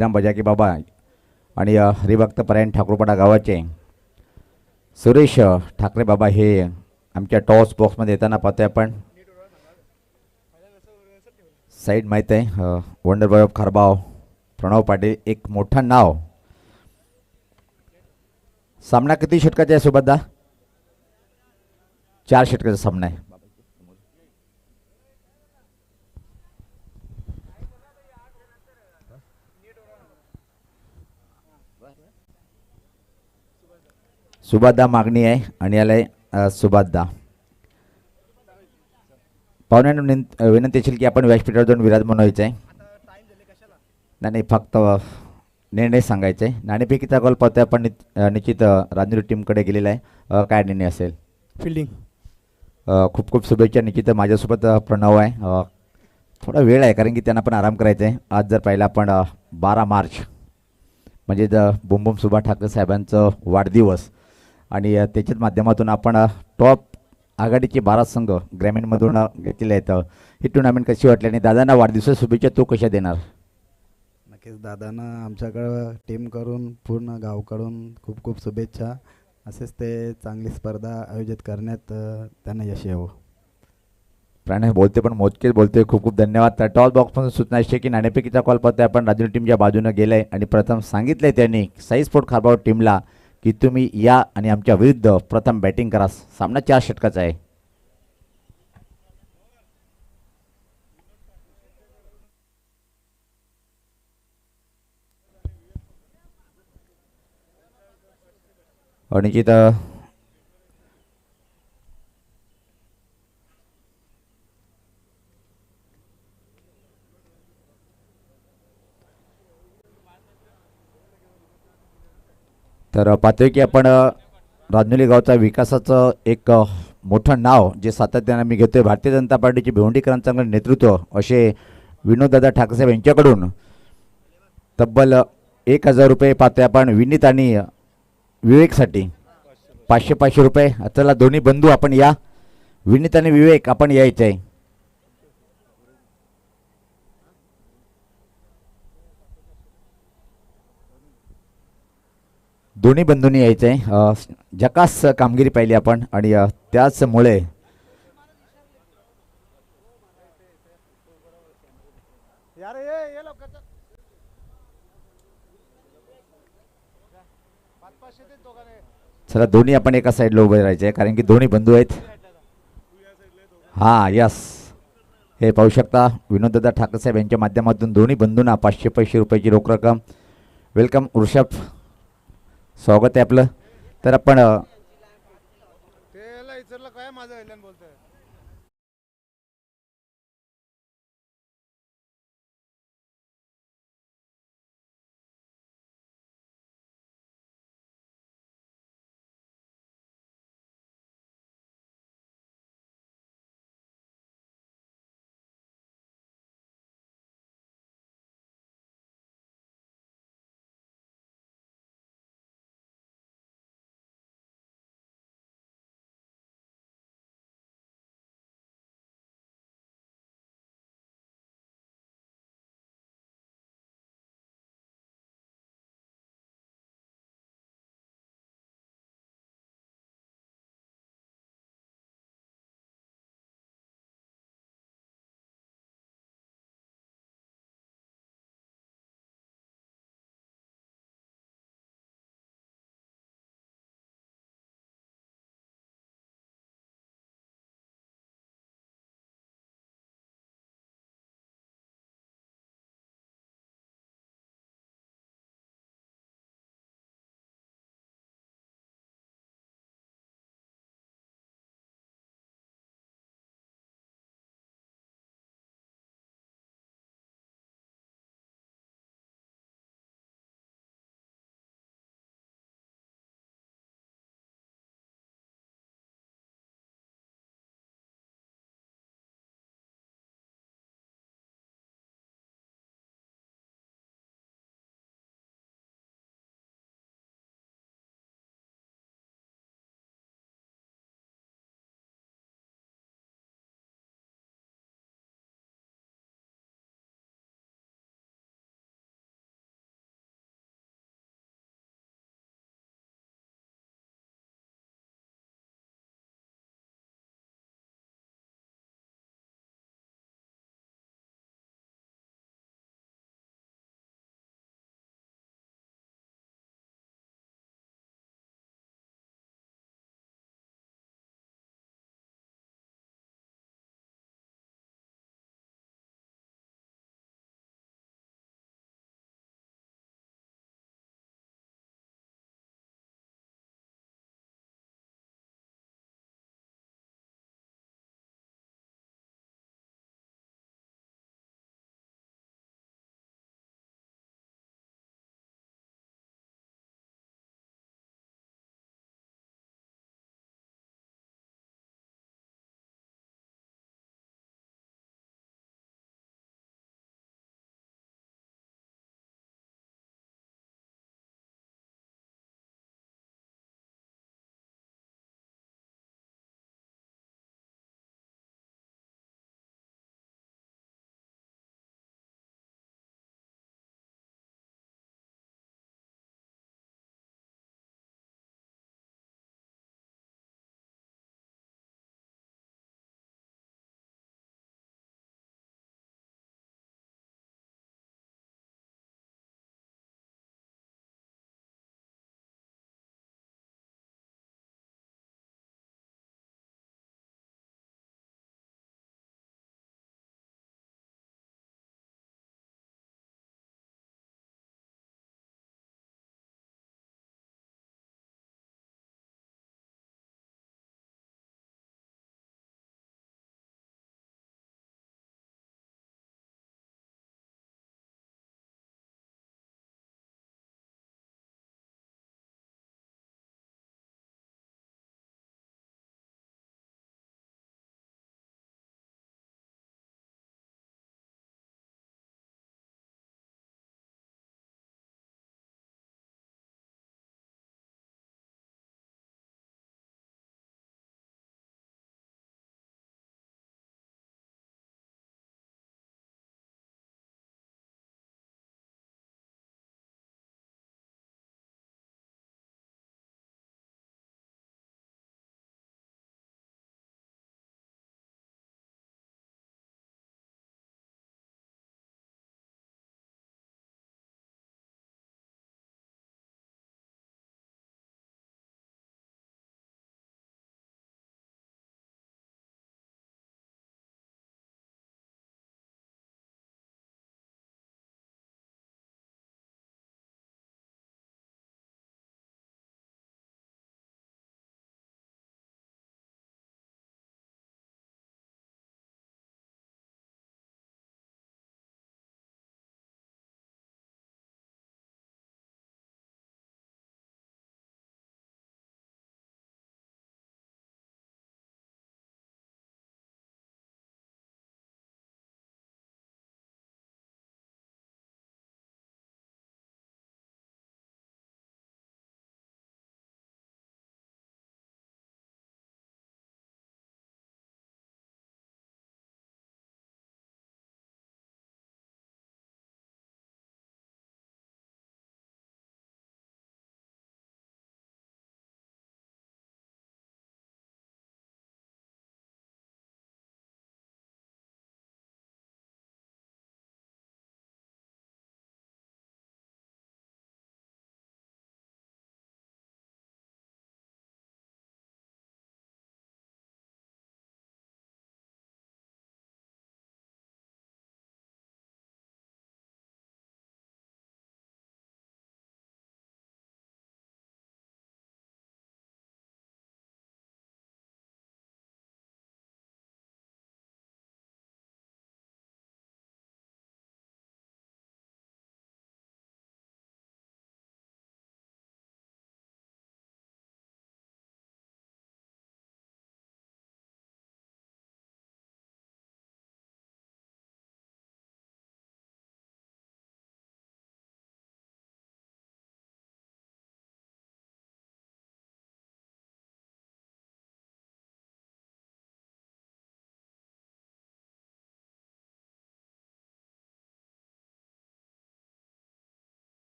राम बजाकी बाबा आणि हरिभक्त परायण ठाकूरपाडा गावाचे सुरेश ठाकरे बाबा हे आमच्या टॉस बॉक्समध्ये येताना पाहतोय आपण. साईड माहीत आहे wonder boy of खारबाव Pranab Patil एक मोठं नाव. सामना किती षटकाचा आहे सुबद्दा? 4 षटकाचा सामना आहे. सुबादा मागणी आहे आणि आलाय सुबादा. पाहुण्यांना विनंती असेल की आपण व्यासपीठावर जाऊन विराजमान व्हायचं आहे. नाही फक्त निर्णय सांगायचा आहे. नाणेफेकीचा कॉल पाहतोय आपण. निश्चित राजनीर टीमकडे गेलेला आहे. काय निर्णय असेल? फिल्डिंग. खूप खूप शुभेच्छा. निश्चित माझ्यासोबत प्रणव आहे. थोडा वेळ आहे कारण की त्यांना पण आराम करायचा आहे. आज जर पाहिलं आपण 12 मार्च म्हणजे बुमबुम सुभा ठाकरे साहेबांचं वाढदिवस आणि त्याच्याच माध्यमातून आपण टॉप आघाडीचे 12 संघ ग्रामीणमधून घेतलेले आहेत. ही टुर्नामेंट कशी वाटली आणि दादांना वाढदिवसाच्या शुभेच्छा तू कशा देणार? नक्कीच दादांना आमच्याकडं टीम करून पूर्ण गावकडून खूप खूप शुभेच्छा. असेच ते चांगली स्पर्धा आयोजित करण्यात त्यांना यश यावं. प्रणय बोलते पण मोजकेच बोलतोय. खूप खूप धन्यवाद. तर टॉस बॉक्समधून सूचना अशी की नाणेफेकीचा कॉल पाहतोय आपण. राजूर टीमच्या बाजूनं गेलाय आणि प्रथम सांगितलंय त्यांनी साई स्पोर्ट खारबाव टीमला की तुम्ही या आणि आमच्या विरुद्ध प्रथम बॅटिंग करा. सामना 4 षटकाचा आहे. निश्चित तर पाहतोय की आपण राजनोली गावचा विकासाचं एक मोठं नाव जे सातत्यानं मी घेतोय. भारतीय जनता पार्टीचे भिवंडीकरांचं नेतृत्व असे विनोददादा ठाकरेसाहेब यांच्याकडून तब्बल 1,000 रुपये पाहतोय आपण. विनीत आणि विवेकसाठी 500 रुपये. चला दोन्ही बंधू आपण या. विनीत आणि विवेक आपण यायचं आहे. दोन्ही बंधूंनी यायचं आहे. झकास कामगिरी पाहिली आपण आणि त्याचमुळे चला दोन्ही आपण एका साईडला उभे राहायचे आहे कारण की दोन्ही बंधू आहेत. हां यस हे पाहू शकता विनोददादा ठाकरे साहेब यांच्या माध्यमातून दोन्ही बंधूंना 500 रुपयाची रोख रक्कम. वेलकम ऋषभ, स्वागत आहे आपलं. तर आपण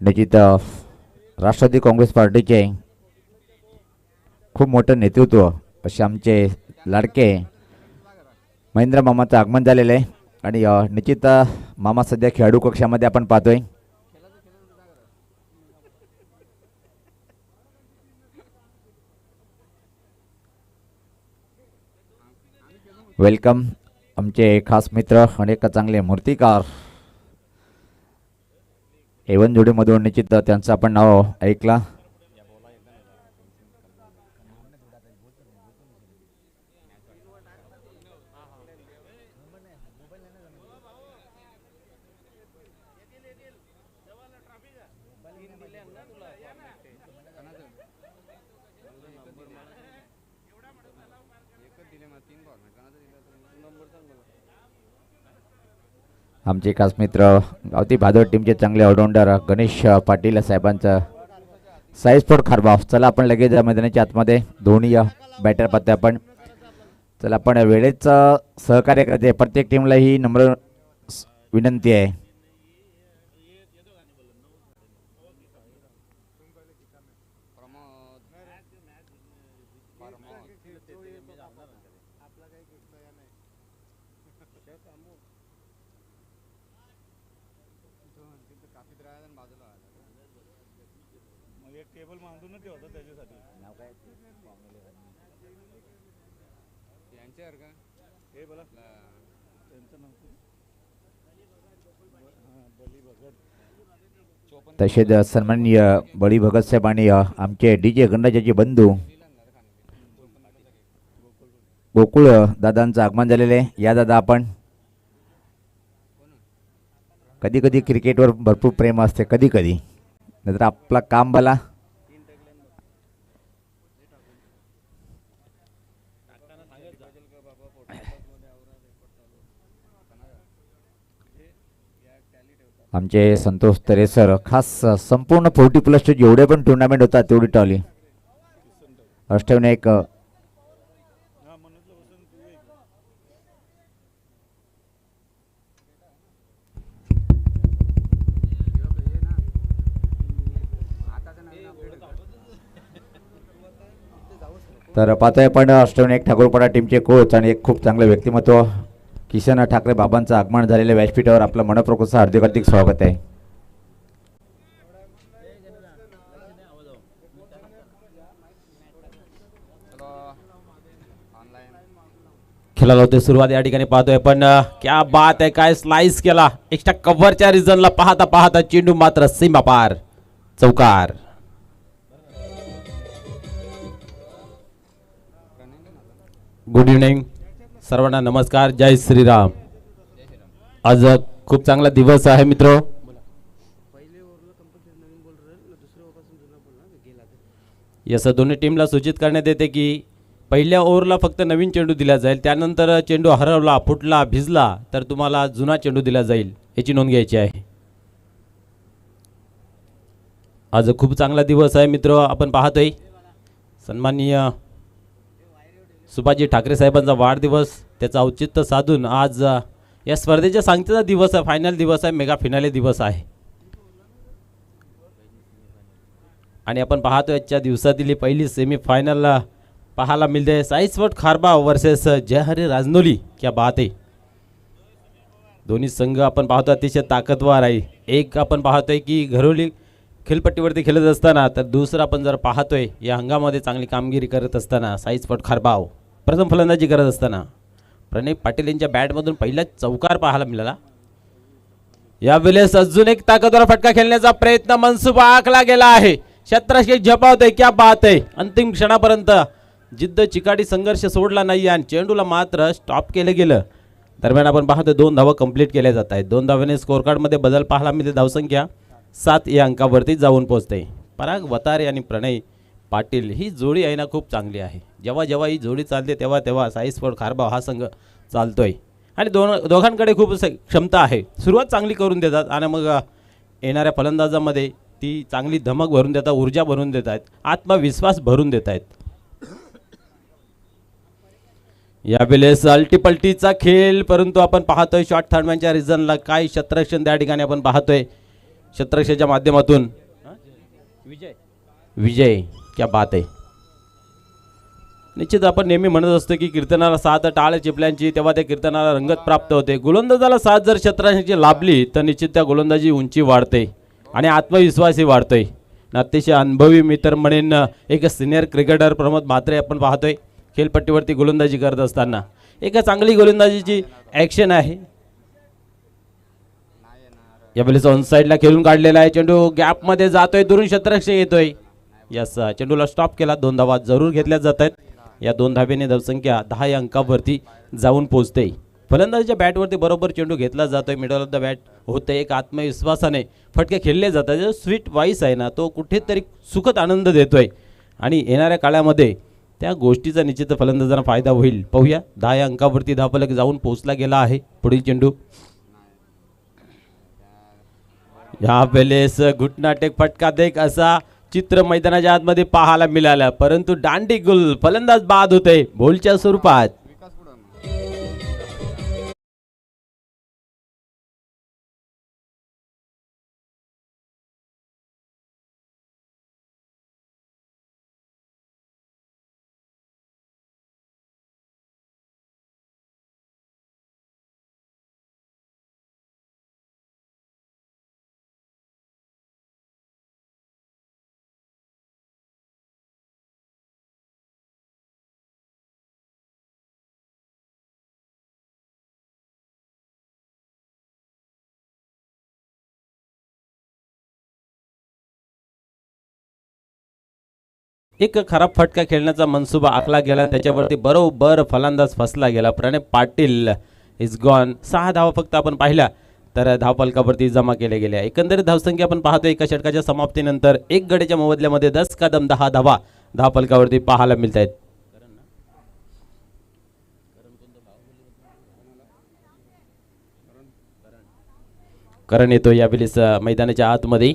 निश्चित राष्ट्रवादी काँग्रेस पार्टीचे खूप मोठं नेतृत्व असे आमचे लाडके महेंद्र मामाचं आगमन झालेलं आहे आणि निश्चित मामा सध्या खेळाडू कक्षामध्ये आपण पाहतोय. वेलकम आमचे खास मित्र आणि एक चांगले मूर्तिकार एवन जोडीमधून निश्चित त्यांचं आपण नाव ऐकला. आमचे खास मित्र गावठी भादर टीमचे चांगले ऑलराऊंडर गणेश पाटील साहेबांचं साईज स्पोर्ट खारबाव. चला आपण लगेच मैदानाच्या आतमध्ये दोन्ही बॅटर पाहतोय आपण. चला आपण वेळेच सहकार्य करते प्रत्येक टीमला ही नम्र विनंती आहे. तसेच सन्माननीय बळी भगत साहेब आणि आमचे DJ गणराजाचे बंधू गोकुळ दादांचं आगमन झालेलं आहे. या दादा आपण कधी कधी क्रिकेटवर भरपूर प्रेम असते, कधी कधी नंतर आपला काम भला. आमचे संतोष तरे सर खास संपूर्ण 40+ जेवढे पण टुर्नामेंट होतात तेवढी टॉली अष्टविनायक तर पाहतोय आपण अष्टविनायक ठाकूरपाडा टीमचे कोच आणि एक खूप चांगलं व्यक्तिमत्व किशन ठाकरे बाबांचं आगमन झालेल्या व्यासपीठावर आपलं मनपूर्वक हार्दिक हार्दिक स्वागत आहे. खेळाला होते सुरुवात या ठिकाणी पाहतोय पण क्या बात आहे, काय स्लाइस केला एक्स्ट्रा कव्हरच्या रिझनला. पाहता पाहता चेंडू मात्र सीमा पार चौकार. गुड इव्हनिंग सर्वांना, नमस्कार, जय श्रीराम. आज खूप चांगला दिवस आहे मित्र. यस दोन्ही टीमला सूचित करण्यात येते की पहिल्या ओव्हरला फक्त नवीन चेंडू दिला जाईल, त्यानंतर चेंडू हरवला, फुटला, भिजला तर तुम्हाला जुना चेंडू दिला जाईल, याची नोंद घ्यायची आहे. आज खूप चांगला दिवस आहे मित्र. आपण पाहतोय सन्माननीय सुभाषजी ठाकरे साहेबांचा वाढदिवस, त्याचा औचित्य साधून आज या स्पर्धेच्या सांगतेचा दिवस आहे, फायनल दिवस आहे, मेगा फिनाले दिवस आहे. आणि आपण पाहतो याच्या दिवसातील पहिली सेमीफायनल पाहायला मिळते. साई स्पोर्ट खारबाव वर्सेस जय हरी राजनोली. क्या बात आहे. दोन्ही संघ आपण पाहतो अतिशय ताकदवार आहे. एक आपण पाहतोय की घरोली खेळपट्टीवरती खेळत असताना, तर दुसरं आपण जर पाहतोय या हंगामध्ये चांगली कामगिरी करत असताना साई स्पोर्ट खारबाव प्रथम फलंदाजी करत असताना प्रणय पाटील यांच्या बॅटमधून पहिला चौकार पाहायला मिळाला. यावेळेस अजून एक ताकदवार फटका खेळण्याचा प्रयत्न मनसुबा आखला गेला आहे. शतरक्षक झपावतोय. क्या बात आहे. अंतिम क्षणापर्यंत जिद्द चिकाटी संघर्ष सोडला नाही आणि चेंडूला मात्र स्टॉप केलं गेलं. दरम्यान आपण पाहतो 2 धावा कंप्लीट केल्या जात आहेत. 2 धावेने स्कोर कार्डमध्ये बदल पाहायला मिळते. धावसंख्या 7 या अंकावरती जाऊन पोहोचते. पराग वतारे आणि प्रणय पाटील ही जोडी आहे ना खूप चांगली आहे. जेव्हा जेव्हा ही जोडी चालते तेव्हा तेव्हा साई स्पोर्ट खारबाव हा संघ चालतोय आणि दोघांकडे खूप क्षमता आहे. सुरुवात चांगली करून देतात आणि मग येणाऱ्या फलंदाजामध्ये ती चांगली धमक भरून देतात, ऊर्जा भरून देत आहेत, आत्मविश्वास भरून देत आहेत. यावेळेस अल्टीपल्टीचा खेळ, परंतु आपण पाहतोय शॉर्ट थर्डमॅनच्या रिझनला काय शतरक्षण त्या ठिकाणी आपण पाहतोय. क्षेत्ररक्षकाच्या माध्यमातून विजय क्या बात आहे. निश्चित आपण नेहमी म्हणत असतो की कीर्तनाला 7 टाळ चिपल्यांची तेव्हा त्या कीर्तनाला रंगत प्राप्त होते. गोलंदाजाला 7 जर क्षेत्ररक्षकाची लाभली तर निश्चित त्या गोलंदाजी उंची वाढते आणि आत्मविश्वासही वाढतोय. अतिशय अनुभवी मित्र म्हणेन एक सिनियर क्रिकेटर प्रमोद म्हात्रे आपण पाहतोय खेळपट्टीवरती गोलंदाजी करत असताना. एका चांगली गोलंदाजीची ॲक्शन आहे. यावेळेस ऑन साईडला खेळून काढलेला आहे. चेंडू गॅपमध्ये जातोय, दुरून क्षेत्ररक्षक येतोय. यस, चेंडूला स्टॉप केला. 2 धावा जरूर घेतल्या जात आहेत. या 2 धावेने धावसंख्या 10 या अंकावरती जाऊन पोहोचते. फलंदाजीच्या बॅटवरती बरोबर चेंडू घेतला जातोय. मिडल ऑफ द बॅट होते. एक आत्मविश्वासाने फटके खेळले जातात. जो स्वीट वॉइस आहे ना तो कुठेतरी सुखद आनंद देतोय आणि येणाऱ्या काळामध्ये त्या गोष्टीचा निश्चित फलंदाजांना फायदा होईल. पाहूया 10 या अंकावरती धावफलक जाऊन पोहोचला गेला आहे. पुढील चेंडू या वेळेस घुटनाटेक फटका देख असा चित्र मैदानाच्या आतमध्ये पाहायला मिळालं, परंतु दांडी गुल फलंदाज बाद होते बोलच्या स्वरूपात. एक खराब फटका खेळण्याचा मनसुबा आखला गेला, त्याच्यावरती बरोबर फलंदाज फसला गेला. प्रणय पाटील इज गॉन. 6 धावा फक्त आपण पाहिल्या तर धावफलकावरती जमा केल्या गेल्या. एकंदरीत धावसंख्या आपण पाहतो एका षटकाच्या समाप्तीनंतर 1 गड्याच्या मोबदल्यामध्ये 10 कदम 10 धावा धावफलकावरती पाहायला मिळत आहेत. करण येतो यावेळेस मैदानाच्या आतमध्ये.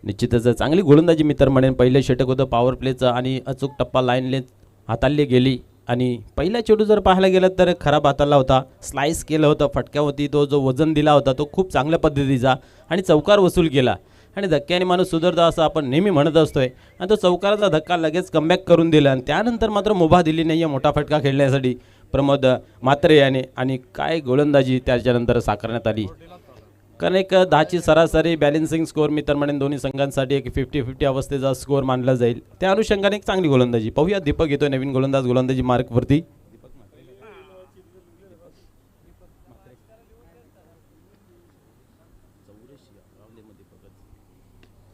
निश्चितच चांगली गोलंदाजी मित्र म्हणेन. पहिलं षटक होतं पॉवर प्लेचं आणि अचूक टप्पा लाईन लेंथ हाताळली गेली आणि पहिला चेंडू जर पाहायला गेला तर खराब हाताळला होता. स्लाइस केलं होतं फटक्यावरती. तो जो वजन दिला होता तो खूप चांगल्या पद्धतीचा आणि चौकार वसूल केला आणि धक्क्याने माणूस सुधारतो असं आपण नेहमी म्हणत असतोय आणि तो चौकाराचा धक्का लगेच कमबॅक करून दिला आणि त्यानंतर मात्र मुभा दिली नाही आहे मोठा फटका खेळण्यासाठी प्रमोद म्हात्रे याने. आणि काय गोलंदाजी त्याच्यानंतर साकारण्यात आली. कारण एक 10ची सरासरी बॅलेन्सिंग स्कोअर मी तर म्हणेन दोन्ही संघांसाठी एक 50-50 अवस्थेचा स्कोअर मानला जाईल. त्या अनुषंगाने एक चांगली गोलंदाजी. पाहूया दीपक येतोय नवीन गोलंदाज गोलंदाजी मार्कवरती.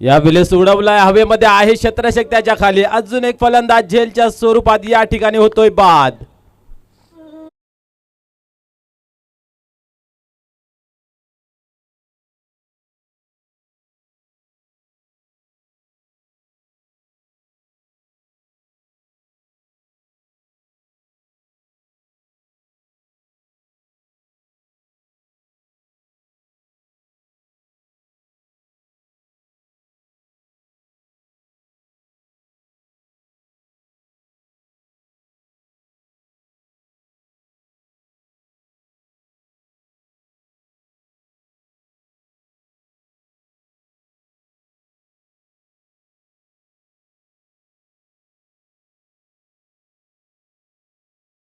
या वेळेस उडवलाय हवेमध्ये आहे क्षेत्ररक्षक त्याच्या खाली. अजून एक फलंदाज झेलच्या स्वरूपात या ठिकाणी होतोय बाद.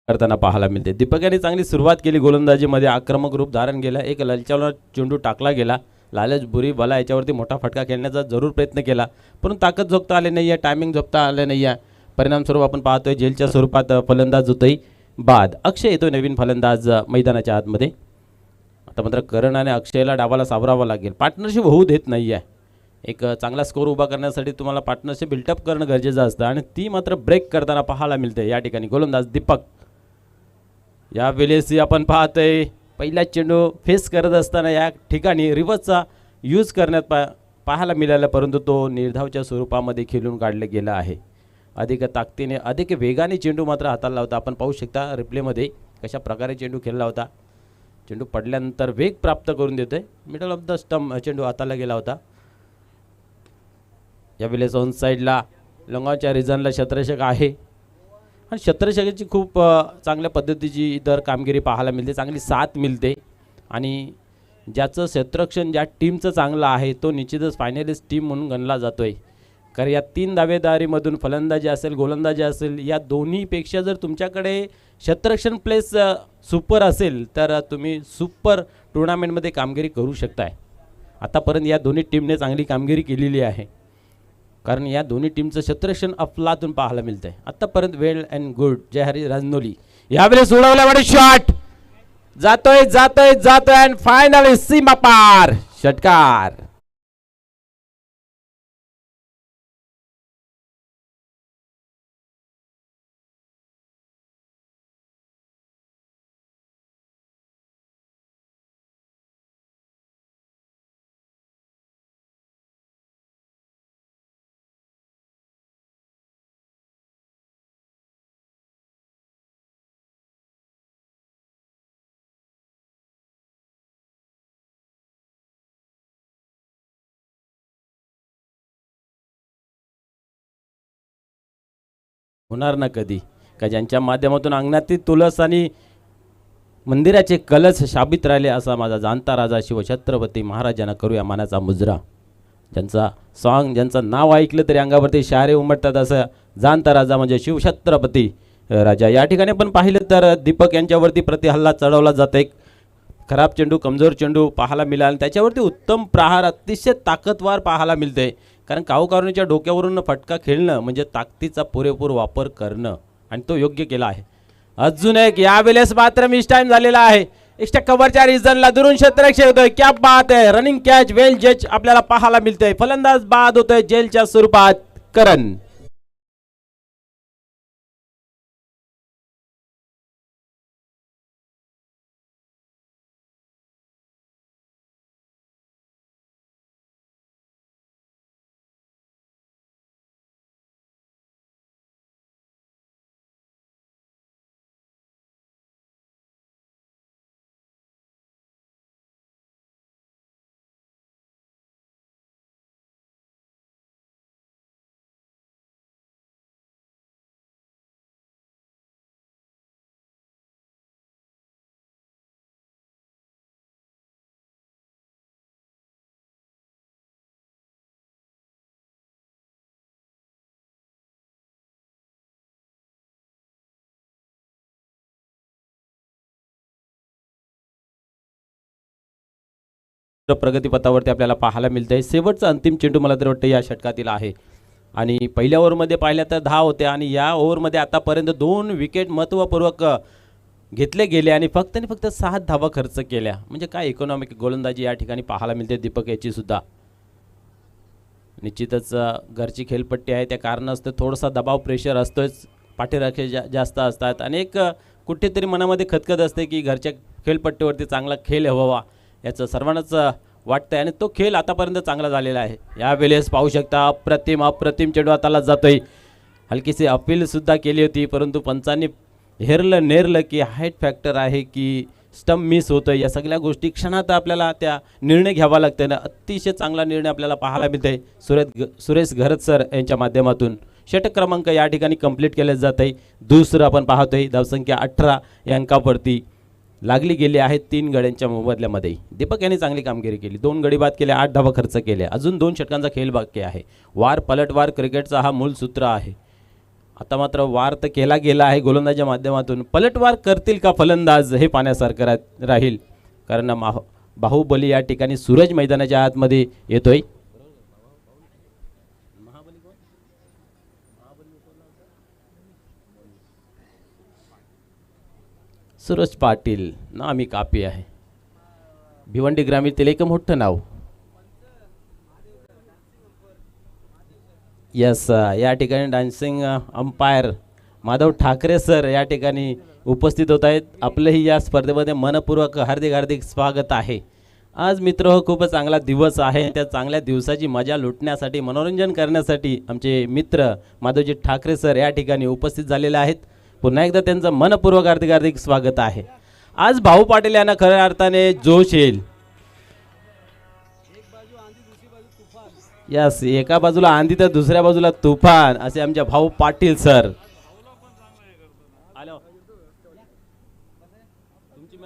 करताना पाहायला मिळते. दीपक यांनी चांगली सुरुवात केली गोलंदाजीमध्ये. आक्रमक रूप धारण केला. एक ललचावला चेंडू टाकला गेला. लालच बुरी बला याच्यावरती मोठा फटका खेळण्याचा जरूर प्रयत्न केला परंतु ताकद झोपता आले नाही आहे. टायमिंग झोपता आले नाही आहे. परिणामस्वरूप आपण पाहतोय जेलच्या स्वरूपात फलंदाज होतोय बाद. अक्षय येतोय नवीन फलंदाज मैदानाच्या आतमध्ये. आता मात्र करण आणि अक्षयला डावाला सावरावं लागेल. पार्टनरशिप होऊ देत नाही आहे. एक चांगला स्कोर उभा करण्यासाठी तुम्हाला पार्टनरशिप बिल्टअप करणं गरजेचं असतं आणि ती मात्र ब्रेक करताना पाहायला मिळते या ठिकाणी. गोलंदाज दीपक या वेळेस आपण पाहतोय पहिला चेंडू फेस करत असताना या ठिकाणी रिव्हर्सचा यूज करण्यात पाहायला मिळाला परंतु तो निर्धावच्या स्वरूपामध्ये खेळून काढला गेला आहे. अधिक ताकदीने अधिक वेगाने चेंडू मात्र हाताळला होता. आपण पाहू शकता रिप्लेमध्ये कशा प्रकारे चेंडू खेळला होता. चेंडू पडल्यानंतर वेग प्राप्त करून देतोय. मिडल ऑफ द स्टंप चेंडू हाताळला गेला होता. यावेळेस ऑन साईडला लंगावच्या रिझनला क्षेत्ररक्षक आहे आणि क्षेत्ररक्षकाची खूप चांगल्या पद्धतीची इतर कामगिरी पाहायला मिळते. चांगली साथ मिळते आणि ज्याचं क्षेत्ररक्षण ज्या टीमचं चांगलं आहे तो निश्चितच फायनलिस्ट टीम म्हणून गणला जातोय. कारण या 3 दावेदारीमधून फलंदाजी असेल गोलंदाजी असेल या दोन्हीपेक्षा जर तुमच्याकडे क्षेत्ररक्षण प्लेस सुपर असेल तर तुम्ही सुपर टुर्नामेंटमध्ये कामगिरी करू शकताय. आतापर्यंत या दोन्ही टीमने चांगली कामगिरी केलेली आहे. कारण या दोन्ही टीमचं क्षेत्ररक्षण अफलातून पाहायला मिळतंय आतापर्यंत. वेल अँड गुड जयहरी राजनोली यावेळेस उडवल्यावर शॉट जातोय जातोय जातोय आणि फायनली सीमा पार षटकार. होणार ना कधी का ज्यांच्या माध्यमातून अंगणातील तुलस आणि मंदिराचे कलश शाबित राहिले असा माझा जाणता राजा शिवछत्रपती महाराजांना करूया मानाचा मुजरा. ज्यांचा सॉन्ग ज्यांचं नाव ऐकलं तरी अंगावरती शहारे उमटतात असं जाणता राजा म्हणजे शिवछत्रपती राजा. या ठिकाणी पण पाहिलं तर दीपक यांच्यावरती प्रतिहल्ला चढवला जातो. एक खराब चेंडू कमजोर चेंडू पाहायला मिळाला त्याच्यावरती उत्तम प्रहार अतिशय ताकदवार पाहायला मिळते. कारण काऊकारुणीच्या डोक्यावरून फटका खेळणं म्हणजे ताकदीचा पुरेपूर वापर करणं आणि तो योग्य केला आहे. अजून एक यावेळेस मात्र मिस टाइम झालेला आहे. एक्स्ट्रा कव्हरच्या रिझनला दुरून क्षेत्ररक्षक होतोय. क्या बात आहे. रनिंग कॅच वेल जज आपल्याला पाहायला मिळतंय. फलंदाज बाद होतोय जेलच्या स्वरूपात करण. प्रगतीपथावरती आपल्याला पाहायला मिळतंय. शेवटचा अंतिम चेंडू मला तर वाटतं या षटकातील आहे आणि पहिल्या ओव्हरमध्ये पाहिल्या तर 10 होते आणि या ओव्हरमध्ये आतापर्यंत 2 विकेट महत्त्वपूर्वक घेतले गेले आणि फक्त 7 धावा खर्च केल्या. म्हणजे काय इकॉनॉमिक गोलंदाजी या ठिकाणी पाहायला मिळते दीपक याची सुद्धा. निश्चितच घरची खेळपट्टी आहे त्या कारणास्तव थोडासा दबाव प्रेशर असतोच. पाठीराखे जास्त असतात आणि एक कुठेतरी मनामध्ये खतखत असते की घरच्या खेळपट्टीवरती चांगला खेळ हवा याचं सर्वांनाच वाटतंय आणि तो खेळ आतापर्यंत चांगला झालेला आहे. यावेळेस पाहू शकता अप्रतिम चेंडू हाताला जातोय. हलकीशी अपील सुद्धा केली होती परंतु पंचांनी नेरलं की हाईट फॅक्टर आहे की स्टंप मिस होतोय. या सगळ्या गोष्टी क्षणात आपल्याला त्या निर्णय घ्यावा लागते ना. अतिशय चांगला निर्णय आपल्याला पाहायला मिळतोय सुरेश घरत सर यांच्या माध्यमातून. षटक क्रमांक या ठिकाणी कंप्लीट केले जात आहे. दुसरं आपण पाहतोय धावसंख्या 18 या अंकावरती लागली गेली आहे 3 गड्यांच्या मोबदल्यामध्ये. दीपक यांनी चांगली कामगिरी केली. 2 गडी बाद केले 8 धावा खर्च केले. अजून 2 षटकांचा खेळ बाकी आहे. वार पलटवार क्रिकेटचा हा मूल सूत्र आहे. आता मात्र वार तर केला गेला आहे गोलंदाजीच्या माध्यमातून. पलटवार करतील का फलंदाज हे पाहण्यासारखं राहील. कारण बाहुबली या ठिकाणी सूरज मैदानाच्या आतमध्ये येतोय. सूरज पाटील नामी कापी आहे. भिवंडी ग्रामीणतील एक मोठं नाव. यस या ठिकाणी dancing umpire Madhav Thackeray sir या ठिकाणी उपस्थित होत आहेत. आपलंही या स्पर्धेमध्ये मनपूर्वक हार्दिक स्वागत आहे. आज मित्र हो खूपच चांगला दिवस आहे. त्या चांगल्या दिवसाची मजा लुटण्यासाठी मनोरंजन करण्यासाठी आमचे मित्र माधवजी ठाकरे सर या ठिकाणी उपस्थित झालेले आहेत. पुन्हा एकदा त्यांचं मनपूर्वक हार्दिक स्वागत आहे. आज भाऊ पाटील यांना खऱ्या अर्थाने जोश येईल. यस एका बाजूला आंधी तर दुसऱ्या बाजूला तुफान असे आमच्या भाऊ पाटील सर. तुमची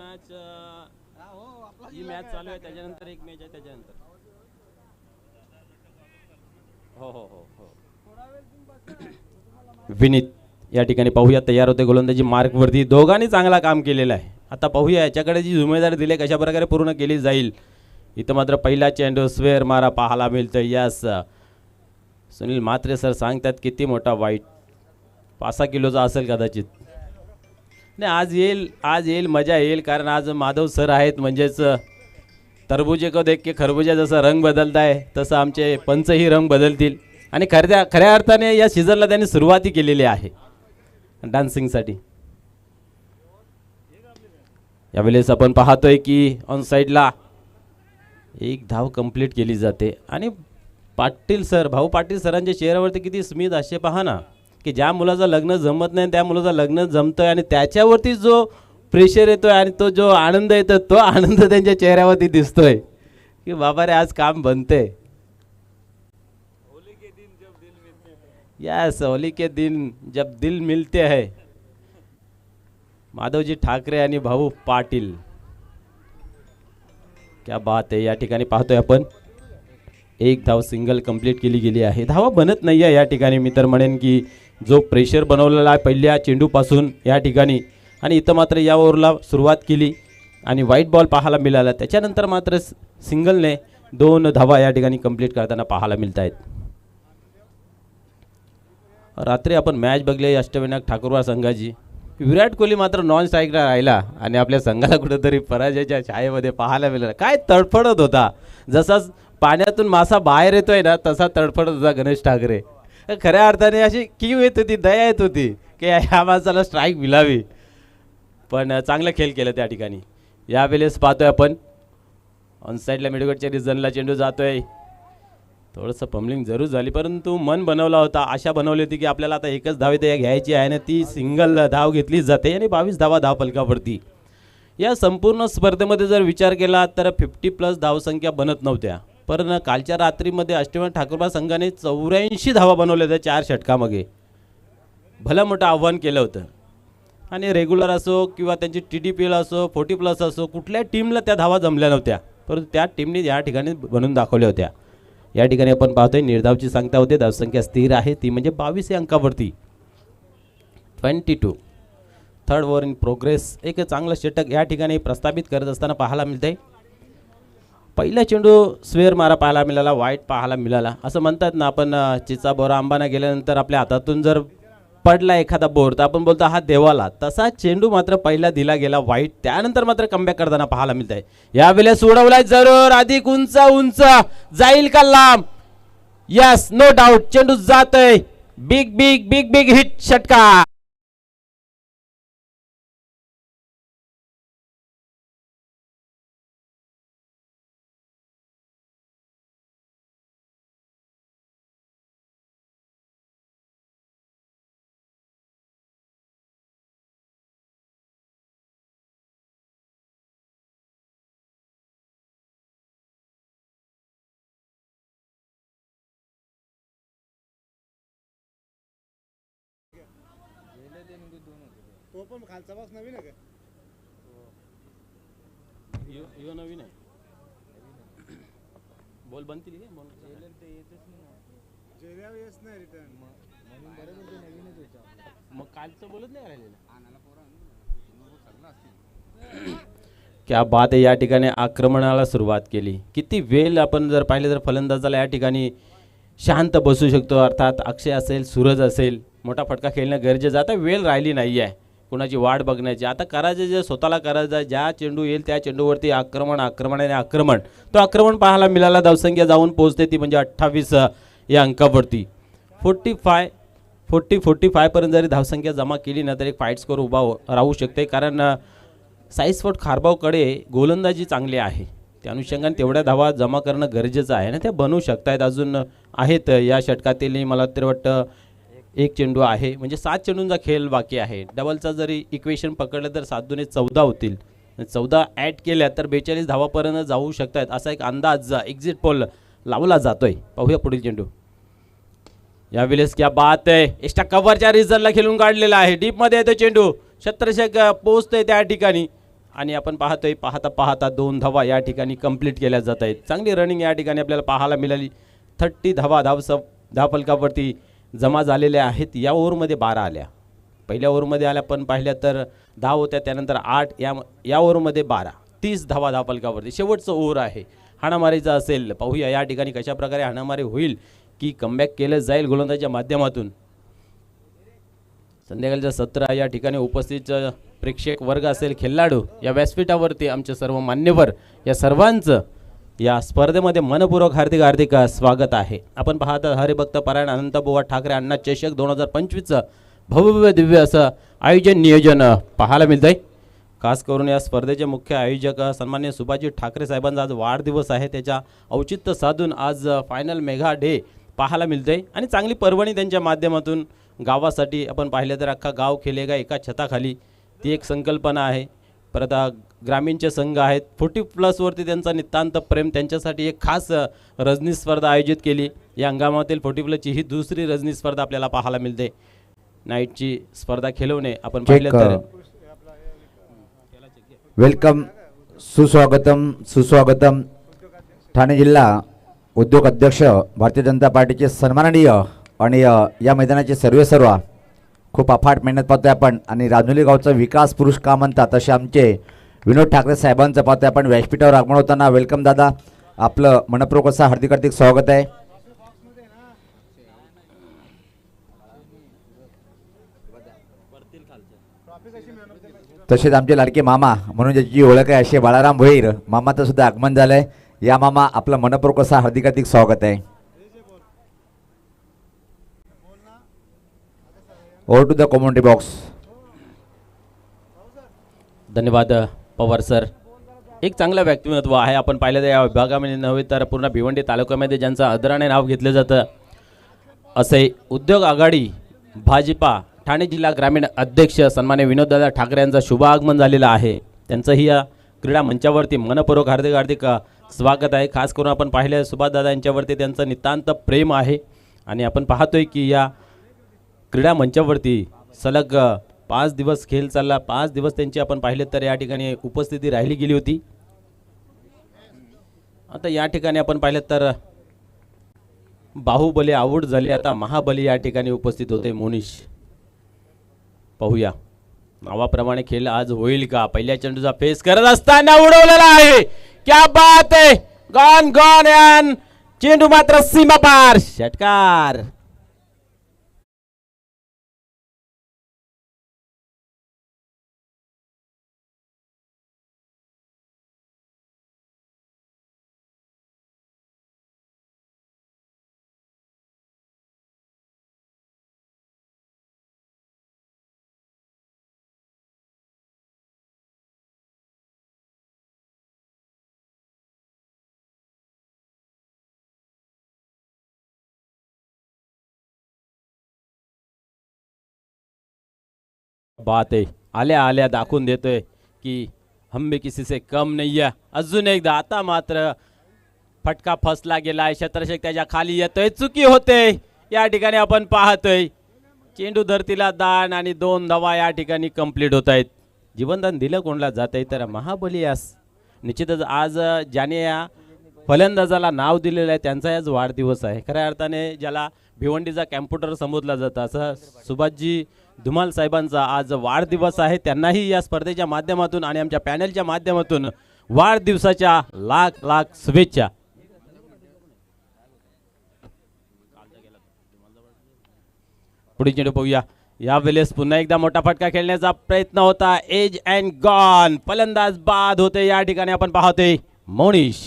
मॅच मॅच चालू आहे त्याच्यानंतर एक मॅच आहे त्याच्यानंतर. हो हो हो हो. विनीत या ठिकाणी पाहूया तयार होते गोलंदाजी मार्कवरती. दोघांनी चांगला काम केलेलं आहे. आता पाहूया याच्याकडे जी जिम्मेदारी दिली कशा प्रकारे पूर्ण केली जाईल. इथं मात्र पहिला चेंडू स्वेअर मारा पाहायला मिळतं. यस सुनील म्हात्रे सर सांगतात किती मोठा वाईट 5-6 किलोचा असेल कदाचित. नाही आज येईल मजा येईल कारण आज माधव सर आहेत. म्हणजेच तरबुजे को देख के खरबुजा जसं रंग बदलत आहे तसं आमचे पंचही रंग बदलतील. आणि खऱ्या अर्थाने या सीझनला त्यांनी सुरुवाती केलेली आहे डान्सिंगसाठी. यावेळेस आपण पाहतोय की ऑन साईडला एक धाव कंप्लीट केली जाते. आणि भाऊ पाटील सरांच्या चेहऱ्यावरती किती स्मित असे पहा ना की ज्या मुलाचं लग्न जमत नाही त्या मुलाचं लग्न जमतंय आणि त्याच्यावरती जो प्रेशर येतोय आणि तो जो आनंद येतो तो आनंद त्यांच्या चेहऱ्यावरती दिसतोय की बाबा रे आज काम बनते. यस होली के दिन जब दिल मिलते है. माधवजी ठाकरे आणि भाऊ पाटील क्या बात आहे. या ठिकाणी पाहतोय आपण एक धाव सिंगल कंप्लीट केली गेली आहे. धावा बनत नाही आहे या ठिकाणी. मी तर म्हणेन की जो प्रेशर बनवलेला आहे पहिल्या चेंडूपासून या ठिकाणी आणि इथं मात्र या ओव्हरला सुरुवात केली आणि व्हाईट बॉल पाहायला मिळाला. त्याच्यानंतर मात्र सिंगलने 2 धावा या ठिकाणी कंप्लीट करताना पाहायला मिळत आहेत. रात्री आपण मॅच बघले अष्टविनायक ठाकूरवार संघाची. विराट कोहली मात्र नॉन स्ट्राईकला राहिला आणि आपल्या संघाला कुठेतरी पराजयाच्या छायेमध्ये पाहायला मिळाला. काय तडफडत होता. जसा पाण्यातून मासा बाहेर येतोय ना तसा तडफडत होता गणेश ठाकरे. खऱ्या अर्थाने अशी कीव येत होती दया येत होती की ह्या माणसाला स्ट्राईक मिळावी. पण चांगलं खेळ केलं त्या ठिकाणी. यावेळेस पाहतोय आपण ऑन साईडला मिडगडच्या रिजनला चेंडू जातोय. थोडंसं पम्बलिंग जरूर झाली परंतु मन बनवला होता. आशा बनवली होती की आपल्याला आता एकच धाव इथे घ्यायची आहे आणि ती सिंगल धाव घेतली जाते आणि 22 धावा धावफलकावरती. या संपूर्ण स्पर्धेमध्ये जर विचार केला तर 50+ धावसंख्या बनत नव्हत्या. पण कालच्या रात्रीमध्ये अष्टविनायक ठाकूरवार संघाने 84 धावा बनवल्या होत्या 4 षटकामागे. भलं मोठं आव्हान केलं होतं आणि रेग्युलर असो किंवा त्यांची TDPL असो 40+ असो कुठल्या टीमला त्या धावा जमल्या नव्हत्या परंतु त्या टीमने या ठिकाणी बनवून दाखवल्या होत्या. या ठिकाणी आपण पाहतोय निर्धावची सांगता होते. धावसंख्या स्थिर आहे ती म्हणजे 22 या अंकावरती. 22 थर्ड ओव्हर इन प्रोग्रेस. एक चांगलं षटक या ठिकाणी प्रस्थापित करत असताना पाहायला मिळतंय. पहिला चेंडू स्वेअर मारा पाहायला मिळाला. वाईट पाहायला मिळाला. असं म्हणतात ना आपण चिचा बोरा आंबाना गेल्यानंतर आपल्या हातातून जर पडला एखादा बोर तर आपण बोलतो हा देवाला. तसा चेंडू मात्र पहिला दिला गेला वाईट. त्यानंतर मात्र कमबॅक करताना पाहायला मिळत आहे. यावेळेस सोडवलाय जरूर अधिक उंच जाईल का लांब. यस नो डाऊट चेंडू जातोय. Big big big big hit षटकार. तो पण खालचा बॉक्स नवीन आहे का? यो नवीन आहे. बॉल बनतील का? बॉल जेव्हा येत नाही रिटर्न म्हणून बरोबर ते नवीनच होता. मग कालचं बोलत नाही राहिलेलं. क्या बात आहे. या ठिकाणी आक्रमणाला सुरुवात केली. किती वेळ आपण जर पाहिलं तर फलंदाजाला या ठिकाणी शांत बसू शकतो. अर्थात अक्षय असेल सूरज असेल मोठा फटका खेळणं गरजेचं. आता वेळ राहिली नाही आहे कुणाची वाट बघण्याची. आता करायचं जे स्वतःला करायचं. ज्या चेंडू येईल त्या चेंडूवरती आक्रमण आणि आक्रमण. तो आक्रमण पाहायला मिळाला. धावसंख्या जाऊन पोहोचते ती म्हणजे 28 या अंकावरती. 45 पर्यंत जरी धावसंख्या जमा केली ना तर एक फाईट स्कोर उभा राहू शकते. कारण साईस्फोट खारबावकडे गोलंदाजी चांगली आहे. त्या अनुषंगाने तेवढ्या धावा जमा करणं गरजेचं आहे आणि त्या बनवू शकतायत. अजून आहेत या षटकातील मला तर वाटतं एक चेंडू आहे म्हणजे 7 चेंडूंचा खेळ बाकी आहे. डबलचा जरी इक्वेशन पकडलं तर 7 दुने 14 होतील. 14 ॲड केल्या तर 42 धावापर्यंत जाऊ शकतायत असा एक अंदाज एक्झिट पोल लावला जातोय. पाहूया पुढील चेंडू. यावेळेस क्या बात आहे. एक्स्ट्रा कव्हरच्या रिझनला खेळून काढलेला आहे. डीपमध्ये येतो चेंडू. क्षेत्ररक्षक पोहोचतोय त्या ठिकाणी आणि आपण पाहतोय पाहता पाहता 2 धावा या ठिकाणी कंप्लीट केल्या जात आहेत. चांगली रनिंग या ठिकाणी आपल्याला पाहायला मिळाली. 30 धावा धावफलकावरती जमा झालेल्या आहेत. या ओव्हरमध्ये 12 आल्या. पहिल्या ओव्हरमध्ये आल्या पण पाहिल्या तर 10 होत्या, त्यानंतर 8, या ओव्हरमध्ये 12, 30 धावा धावफलकावरती. शेवटचं ओव्हर आहे, हाणामारीचा असेल. पाहूया या ठिकाणी कशा प्रकारे हाणामारी होईल की कमबॅक केलं जाईल गोलंदाजीच्या माध्यमातून. संध्याकाळचं सत्र या ठिकाणी उपस्थित प्रेक्षक वर्ग असेल, खेळाडू या व्यासपीठावरती आमचे सर्व मान्यवर या सर्वांचं या स्पर्धेमध्ये मनपूर्वक हार्दिक हार्दिक स्वागत आहे. आपण पाहता हरिभक्त परायण अनंतबुवा ठाकरे अण्णा चषक 2025चं भव्य दिव्य असं आयोजन नियोजन पाहायला मिळतंय. खास करून या स्पर्धेचे मुख्य आयोजक सन्माननीय सुभाषजी ठाकरे साहेबांचा आज वाढदिवस आहे. त्याच्या औचित्य साधून आज फायनल मेगा डे पाहायला मिळतंय आणि चांगली पर्वणी त्यांच्या माध्यमातून गावासाठी आपण पाहिलं तर अख्खा गाव खेळेगा एका छताखाली, ती एक संकल्पना आहे. परत ग्रामीणचे संघ आहेत 40+ वरती त्यांचा नितांत प्रेम, त्यांच्यासाठी एक खास रजनी स्पर्धा आयोजित केली. या हंगामातील 40+ची ही दुसरी रजनी स्पर्धा आपल्याला पाहायला मिळते. नाईटची स्पर्धा खेळवणे आपण पाहिलं तर वेलकम, सुस्वागतम सुस्वागतम. ठाणे जिल्हा उद्योग अध्यक्ष भारतीय जनता पार्टीचे सन्माननीय आणि या मैदानाचे सर्व खूप अफाट मेहनत पाहतोय आपण आणि राजुली गावचा विकास पुरुष का म्हणतात असे आमचे विनोद ठाकरे साहेबांचं पाहतोय आपण व्यासपीठावर आगमन होताना. वेलकम दादा, आपलं मनपूर्वक असं हार्दिक हार्दिक स्वागत आहे. तसेच आमचे लाडके मामा म्हणून ज्याची ओळख आहे असे बाळाराम भोईर मामाचं सुद्धा आगमन झालंय. या मामा आपलं मनपूर्वक असं हार्दिक हार्दिक स्वागत आहे. Over to the community box. धन्यवाद पवार सर. एक चांगलं व्यक्तिमत्व आहे. आपण पाहिलं तर या विभागामध्ये नव्हे तर पूर्ण भिवंडी तालुक्यामध्ये ज्यांचं आदराने नाव घेतलं जातं असे उद्योग आघाडी भाजपा ठाणे जिल्हा ग्रामीण अध्यक्ष सन्मान्य विनोददादा ठाकरे यांचं शुभ आगमन झालेलं आहे. त्यांचंही या क्रीडा मंचावरती मनपूर्वक हार्दिक हार्दिक स्वागत आहे. खास करून आपण पाहिलं सुभाषदादा यांच्यावरती त्यांचं नितांत प्रेम आहे आणि आपण पाहतोय की या क्रीडा मंचावरती सलग 5 दिवस खेळ चालला. 5 दिवस त्यांची आपण पाहिले तर या ठिकाणी उपस्थिती राहिली गेली होती. आता या ठिकाणी आपण पाहिलं तर बाहुबली आऊट झाले, आता महाबली या ठिकाणी उपस्थित होते. मोनिश पाहूया नावाप्रमाणे खेळ आज होईल का. पहिल्या चेंडूचा फेस करत असताना उडवलेला आहे. क्या बात आहे, गॉन गॉन यान चेंडू मात्र सीमा पार. षटकार. बात आहे, आल्या आल्या दाखवून देतोय की हम भी किसी से कम नाही आहे. अजून एकदा आता मात्र फटका फसला गेलाय. क्षेत्ररक्षक त्याच्या खाली येतोय, चुकी होते. या ठिकाणी आपण पाहतोय चेंडू धरतीला दान आणि 2 धावा या ठिकाणी कंप्लीट होत आहेत. जीवनदान दिलं कोणाला जात आहे तर महाबली यास. निश्चितच आज ज्याने या फलंदाजाला नाव दिलेलं आहे त्यांचा आज वाढदिवस आहे. खऱ्या अर्थाने ज्याला भिवंडीचा कॅम्प्युटर संबोधला जातं असं सुभाषजी धुमाल साहेबांचा आज वाढदिवस आहे. त्यांनाही या स्पर्धेच्या माध्यमातून आणि आमच्या पॅनलच्या माध्यमातून वाढदिवसाच्या लाख लाख शुभेच्छा. पुढे चेंडू पाहूया. यावेळेस पुन्हा एकदा मोठा फटका खेळण्याचा प्रयत्न होता. Edge and gone. फलंदाज बाद होते. या ठिकाणी आपण पाहतोय मोनिश.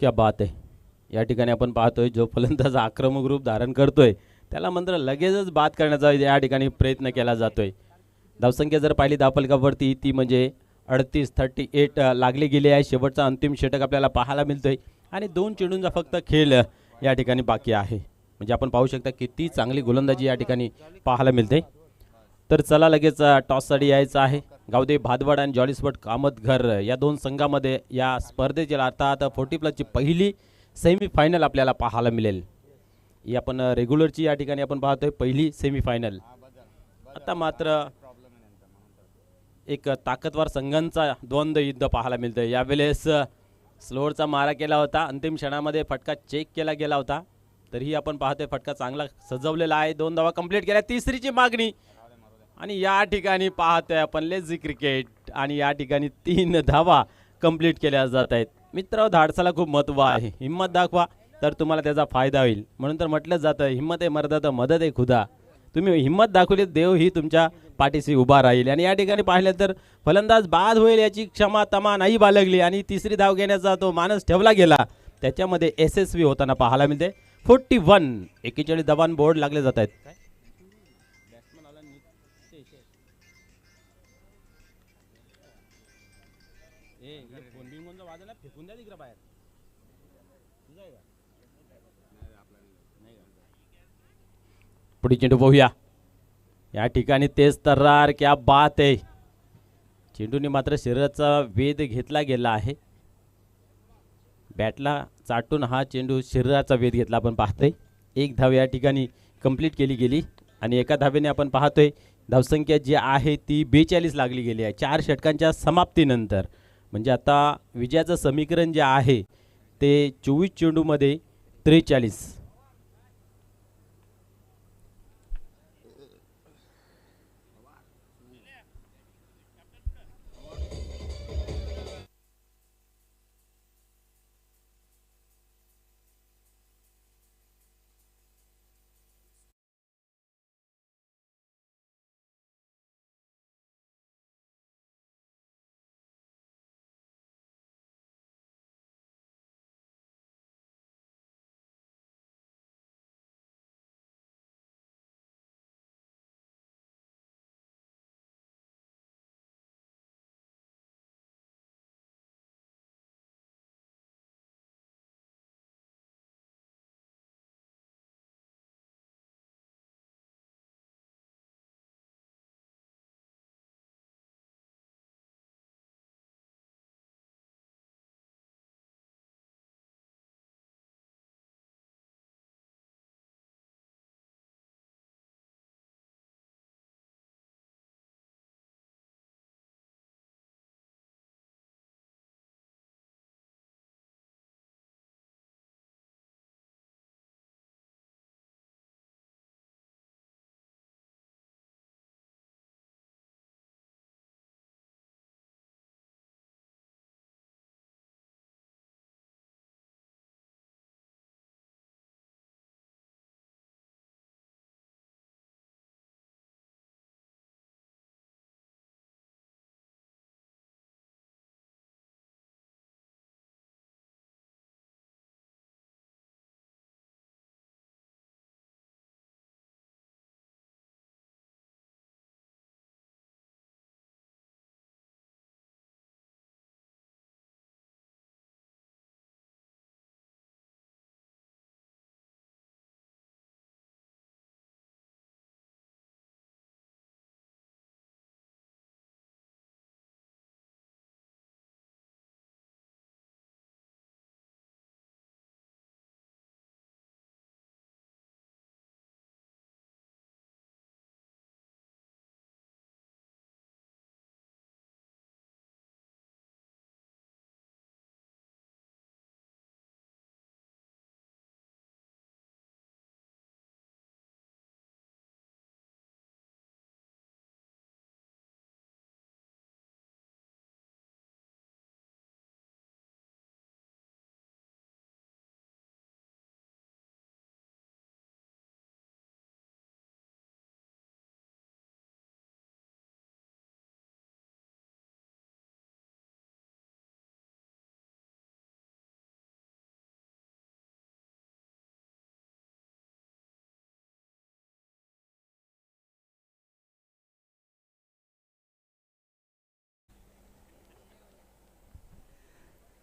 क्या बात आहे. या ठिकाणी आपण पाहतोय जो फलंदाज आक्रमक रूप धारण करतोय त्याला मात्र लगेचच बाद करण्याचा या ठिकाणी प्रयत्न केला जातोय. धावसंख्या जर पाहिली धावफलकावरती ती म्हणजे 38 लागली गेली आहे. शेवटचा अंतिम षटक आपल्याला पाहायला मिळतोय आणि 2 चेंडूंचा फक्त खेळ या ठिकाणी बाकी आहे. म्हणजे आपण पाहू शकता किती चांगली गोलंदाजी या ठिकाणी पाहायला मिळते. तर चला लगेच टॉससाठी यायचं आहे. गावदेवी भादवड आणि जॉली स्पोर्ट कामतघर या दोन संघामध्ये या स्पर्धेची अर्थात 40+ ची पहिली सेमीफायनल आपल्याला पाहायला मिळेल. ही आपण रेग्युलरची या ठिकाणी आपण पाहतोय पहिली सेमीफायनल. आता मात्र एक ताकदवार संघांचा द्वंद्व युद्ध पाहायला मिळतंय. यावेळेस स्लोअरचा मारा केला होता, अंतिम क्षणामध्ये फटका चेक केला गेला होता. तरीही आपण पाहतोय फटका चांगला सजवलेला आहे. 2 धावा कंप्लीट केल्या, तिसरीची मागणी आणि या ठिकाणी पाहतोय आपण लेझी क्रिकेट आणि या ठिकाणी 3 धावा कंप्लीट केल्या जात आहेत. मित्र धाडसाला खूप महत्त्व आहे. हिंमत दाखवा तर तुम्हाला त्याचा फायदा होईल. म्हणून तर म्हटलं जातं हिंमत आहे मर्दा तर मदत आहे खुदा. तुम्ही हिंमत दाखवली देव ही तुमच्या पाठीशी उभा राहील. आणि या ठिकाणी पाहिलं तर फलंदाज बाद होईल याची क्षमा तमा नाही बाळगली आणि तिसरी धाव घेण्याचा तो मानस ठेवला गेला, त्याच्यामध्ये यशस्वी होताना पाहायला मिळते. 41 41 धावांवर बोर्ड लागले जात आहेत. पुढे चेंडू पाहूया. या ठिकाणी तेच तर्रार, क्या बात आहे. चेंडूने मात्र शरीराचा वेध घेतला गेला आहे. बॅटला चाटून हा चेंडू शरीराचा वेध घेतला आपण पाहतोय. 1 धाव या ठिकाणी कंप्लीट केली गेली आणि एका धावेने आपण पाहतोय धावसंख्या जी आहे ती 42 लागली गेली आहे 4 षटकांच्या समाप्तीनंतर. म्हणजे आता विजयाचं समीकरण जे आहे ते 24 चेंडूमध्ये 43.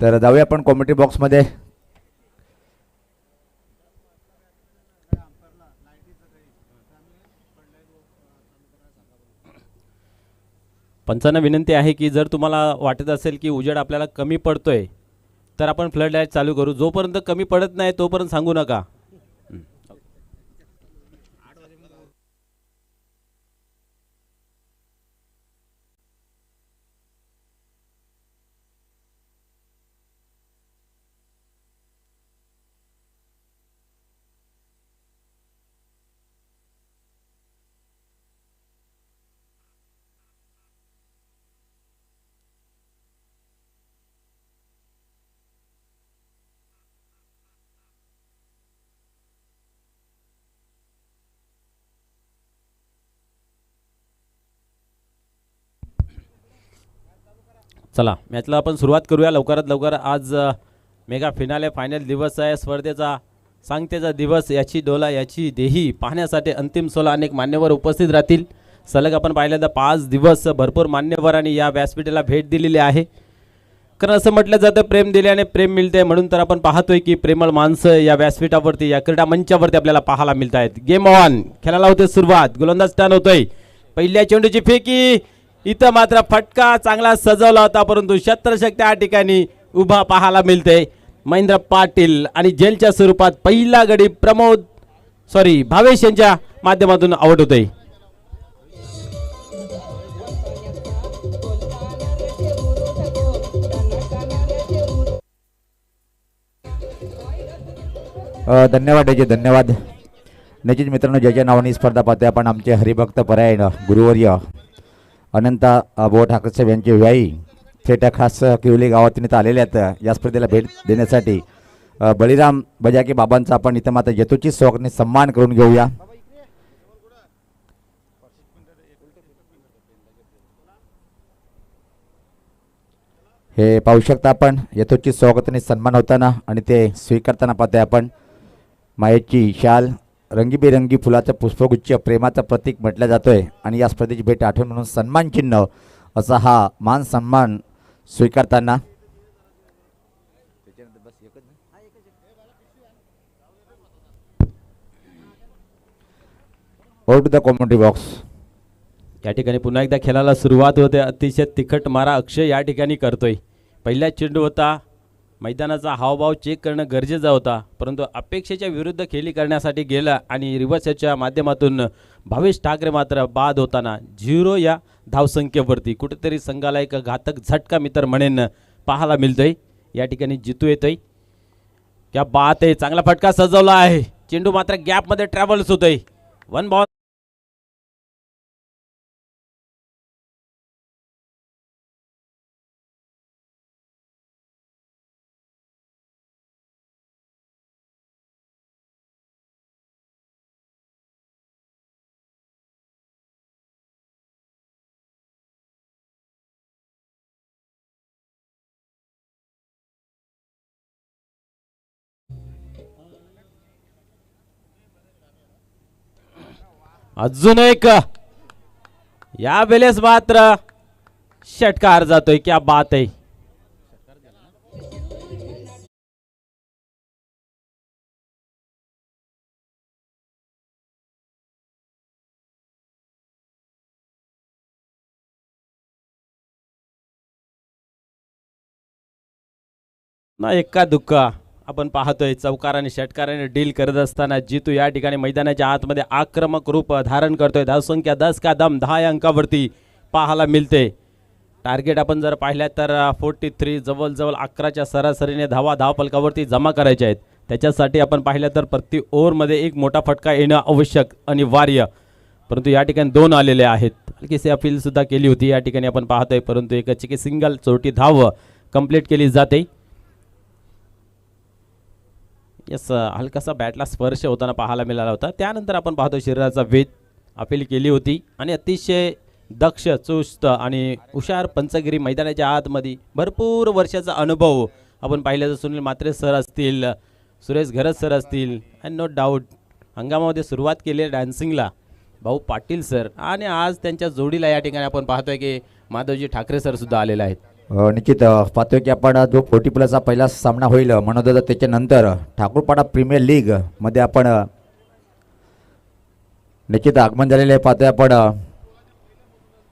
तर जाऊया आपण कॉमेंट्री बॉक्समध्ये. पंचांना विनंती आहे की जर तुम्हाला वाटत असेल की उजेड आपल्याला कमी पडतोय तर आपण फ्लड लाईट चालू करू. जोपर्यंत कमी पडत नाही तोपर्यंत सांगू नका. चला मॅचला आपण सुरुवात करूया लवकरात लवकर. आज मेगा फिनाले फायनल दिवस आहे. स्पर्धेचा सांगतेचा दिवस, याची डोला याची देही पाहण्यासाठी अंतिम 16 अनेक मान्यवर उपस्थित राहतील. सलग आपण पाहिलं तर 5 दिवस भरपूर मान्यवरांनी या व्यासपीठाला भेट दिलेली आहे. कारण असं म्हटलं जातं प्रेम दिल्याने प्रेम मिळते, म्हणून तर आपण पाहतोय की प्रेमळ माणसं या व्यासपीठावरती या क्रीडा मंचावरती आपल्याला पाहायला मिळत आहेत. गेम ऑन, खेळायला होते सुरुवात. गोलंदाज टर्न होतोय. पहिल्या चेंडूची फेकी, इथं मात्र फटका चांगला सजवला होता परंतु शस्त्रशक्ती त्या ठिकाणी उभा पाहायला मिळते. महेंद्र पाटील आणि जेलच्या स्वरूपात पहिला गडी भावेश यांच्या माध्यमातून आउट होतोय. धन्यवाद अजय, धन्यवाद. निश्चित मित्रांनो, ज्याच्या नावाने स्पर्धा पाहतोय आपण, आमचे हरिभक्त परायण गुरुवर्य अनंत भाऊ ठाकरे साहेब यांचे व्यायी थेट खास किवली गावातून इथं आलेले आहेत या स्पर्धेला भेट देण्यासाठी. बळीराम बजाके बाबांचा आपण इथं मात्र यथोचित स्वागताने सन्मान करून घेऊया. हे पाहू शकता आपण यथोचित स्वागताने सन्मान होताना आणि ते स्वीकारताना पाहतोय आपण. मायेची शाल, रंगीबेरंगी फुलाचं पुष्पगुच्छ प्रेमाचं प्रतीक म्हटलं जातोय आणि या स्पर्धेची भेट आठवण म्हणून सन्मान चिन्ह असा हा मान सन्मान स्वीकारताना. Out the commentary box. या ठिकाणी पुन्हा एकदा खेळाला सुरुवात होते. अतिशय तिखट मारा अक्षय या ठिकाणी करतोय. पहिला चेंडू होता, मैदानाचा हावभाव चेक करणं गरजेचा होता परंतु अपेक्षेच्या विरुद्ध खेळी करण्यासाठी गेला आणि रिव्हर्सच्या माध्यमातून भावेश ठाकरे मात्र बाद होताना 0 या धावसंख्येवरती कुठेतरी संघाला एक घातक झटका मित्र म्हणेन पाहायला मिळतोय. या ठिकाणी जितू येतोय. क्या बात आहे, चांगला फटका सजवला आहे. चेंडू मात्र गॅपमध्ये ट्रॅव्हल्स होतोय. 1 बॉल. अजून एक, या वेळेस मात्र षटकार जातोय. क्या बात आहे. ना एक्का दुक्का आपण पाहतोय. चौकार आणि षटकाराने डील करत असताना जितू या ठिकाणी मैदानाच्या आतमध्ये आक्रमक रूप धारण करतोय. धावसंख्या 10 का दम 10 अंकावरती पाहायला मिळते. टार्गेट आपण जर पाहिल्या तर 43, जवळजवळ 11च्या सरासरीने धावा धावफलकावरती जमा करायच्या आहेत. त्याच्यासाठी आपण पाहिलं तर प्रति ओव्हरमध्ये एक मोठा फटका येणं आवश्यक अनिवार्य, परंतु या ठिकाणी 2 आलेले आहेत. हलकीशी अपील सुद्धा केली होती या ठिकाणी आपण पाहतोय परंतु एक चिकी सिंगल चोटी धाव कंप्लीट केली जाते. यस, हलकासा बॅटला स्पर्श होताना पाहायला मिळाला होता. त्यानंतर आपण पाहतो शरीराचा वेध अपील केली होती आणि अतिशय दक्ष, चुस्त आणि हुशार पंचगिरी मैदानाच्या आतमध्ये भरपूर वर्षाचा अनुभव आपण पाहिलं तर सुनील म्हात्रे सर असतील, सुरेश घरत सर असतील अँड नो डाऊट हंगामामध्ये सुरुवात केली डान्सिंगला भाऊ पाटील सर आणि आज त्यांच्या जोडीला या ठिकाणी आपण पाहतोय की माधवजी ठाकरे सर सुद्धा आलेले आहेत. निश्चित पाहतोय की आपण जो 40+ पहिला सामना होईल म्हणत होता त्याच्यानंतर ठाकूरपाडा प्रीमियर लीग मध्ये आपण निश्चित आगमन झालेले आहे. पाहतोय आपण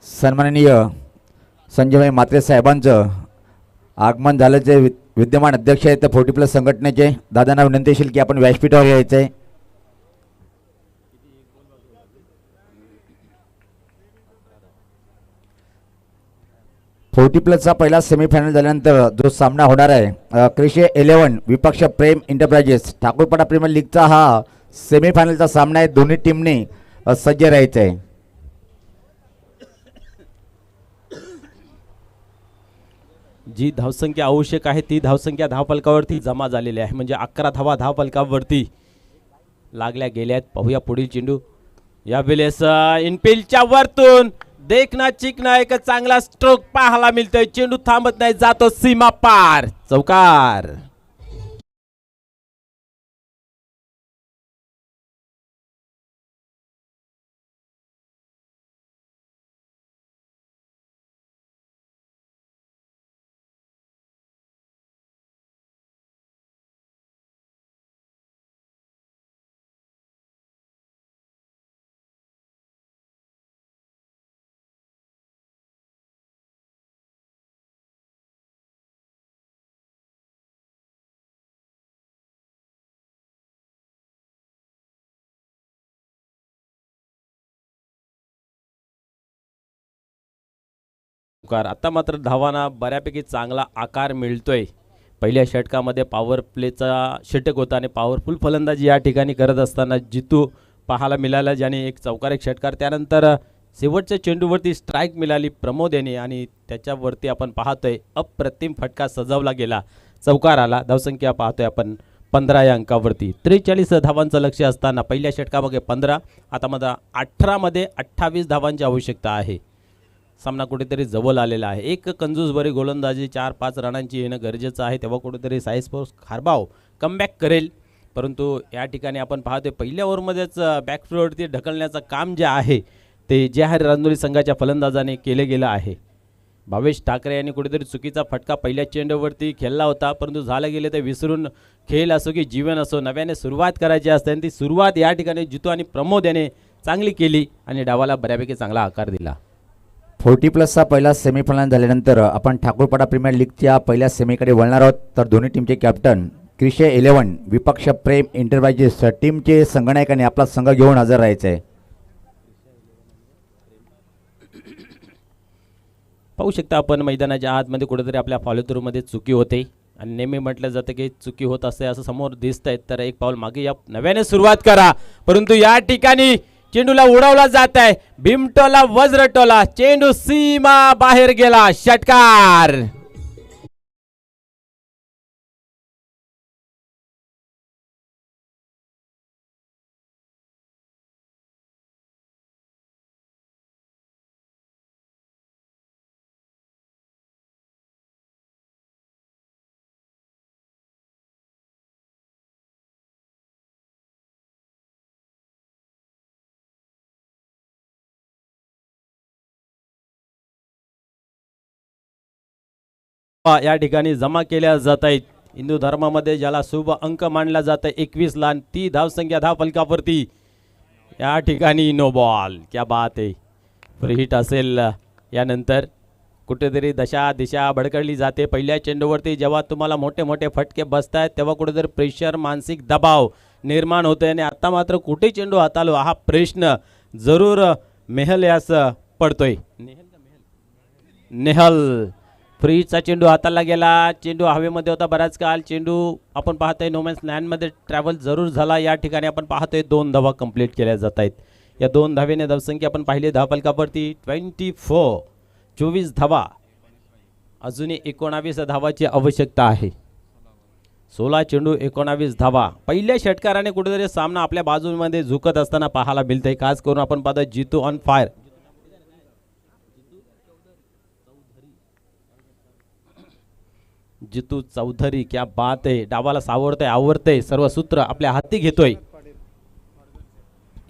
सन्माननीय संजयभाई म्हात्रे साहेबांचं आगमन झाल्याचे विद्यमान अध्यक्ष आहेत 40+ संघटनेचे. दादांना विनंती असेल की आपण व्यासपीठावर यायचं आहे. चा पहिला सेमीफायनल झाल्यानंतर जो सामना होणार आहे क्रिशे 11 विपक्ष प्रेम एंटरप्राइजेस ठाकूरपाडा प्रीमियर लीगचा हा सेमीफायनलचा सामना आहे. दोन्ही टीमने सज्ज राहायचं आहे. जी धावसंख्या आवश्यक आहे ती धावसंख्या धावफलकावरती जमा झालेली आहे. म्हणजे 11 धावा धावफलकावरती लागल्या गेल्या आहेत. पाहूया पुढील चेंडू. या वेळेस इनफिल्डच्या वरतून देखना चिकना एक चांगला स्ट्रोक पाहायला मिळतोय. चेंडू थांबत नाही, जातो सीमा पार, चौकार. आता मात्र धावांना बऱ्यापैकी चांगला आकार मिळतोय. पहिल्या षटकामध्ये पॉवर प्लेचा षटक होता आणि पॉवरफुल फलंदाजी या ठिकाणी करत असताना जितू पाहायला मिळाला, ज्याने एक चौकार एक षटकार. त्यानंतर शेवटच्या चेंडूवरती स्ट्राईक मिळाली प्रमोद याने आणि त्याच्यावरती आपण पाहतोय अप्रतिम फटका सजवला गेला, चौकार आला. धावसंख्या पाहतोय आपण 15 या अंकावरती. 43 धावांचं लक्ष असताना पहिल्या षटकामध्ये 15, आता मात्र 18 मध्ये 28 धावांची आवश्यकता आहे. सामना कुठेतरी जवळ आलेला आहे. एक कंजूसभरी गोलंदाजी 4-5 रनांची येणं गरजेचं आहे, तेव्हा कुठेतरी साई स्पोर्ट्स खारबाव कमबॅक करेल. परंतु या ठिकाणी आपण पाहतोय पहिल्या ओव्हरमध्येच बॅकफुटवरती ढकलण्याचं काम जे आहे ते जहारी रांजोली संघाच्या फलंदाजाने केले गेलं आहे. भावेश ठाकरे यांनी कुठेतरी चुकीचा फटका पहिल्या चेंडूवरती खेळला होता, परंतु झालं गेले ते विसरून खेळ असो की जीवन असो नव्याने सुरुवात करायची असते आणि ती सुरुवात या ठिकाणी जितू आणि प्रमोद याने चांगली केली आणि डावाला बऱ्यापैकी चांगला आकार दिला. 40+ पहिला सेमीफायनल झाल्यानंतर आपण ठाकूरपाडा प्रीमियर लीगच्या पहिल्या सेमीकडे वळणार आहोत. तर दोन्ही टीमचे कॅप्टन क्रिशे 11 विपक्ष प्रेम एंटरप्राइजेस टीमचे संघनायकाने आपला संघ घेऊन हजर राहायचं आहे. पाहू शकता आपण मैदानाच्या आतमध्ये कुठेतरी आपल्या फॉलो थ्रूमध्ये चुकी होते आणि नेहमी म्हटलं जातं की चुकी होत असते असं समोर दिसत आहे. तर एक पाऊल मागे या, नव्याने सुरुवात करा. परंतु या ठिकाणी चेंडूला उडवला जात आहे, भीमटोला वज्रटोला, चेंडू सीमा बाहेर गेला, षटकार. या ठिकाणी जमा केल्या जात आहेत. हिंदू धर्मामध्ये ज्याला शुभ अंक मानला जात आहे 21 ला, ती धावसंख्या धावफलकावरती या ठिकाणी नो बॉल. क्या बात आहे. फ्री हिट असेल. यानंतर कुठेतरी दशा दिशा भडकळली जाते. पहिल्या चेंडूवरती जेव्हा तुम्हाला मोठे मोठे फटके बसत आहेत तेव्हा कुठेतरी प्रेशर मानसिक दबाव निर्माण होते आणि आता मात्र कुठे चेंडू हातालो हा प्रश्न जरूर मेहल यास पडतोय. नेहल फ्रीचा चेंडू हाताला गेला, चेंडू हवेमध्ये होता बराच काळ. चेंडू आपण पाहतोय नोमॅन्स लँडमध्ये ट्रॅव्हल जरूर झाला. या ठिकाणी आपण पाहतोय 2 धावा कंप्लीट केल्या जात आहेत. या 2 धावेने धावसंख्या आपण पाहिली धावफलकावरती 24 धावा. अजूनही 19 धावाची आवश्यकता आहे. 16 चेंडू 19 धावा. पहिल्या षटकाराने कुठेतरी सामना आपल्या बाजूमध्ये झुकत असताना पाहायला मिळतंय. खास करून आपण पाहतोय जितू ऑन फायर. जितू चौधरी, क्या बात आहे. डावाला सावरतय, आवरतय, सर्व सूत्र आपल्या हाती घेतोय.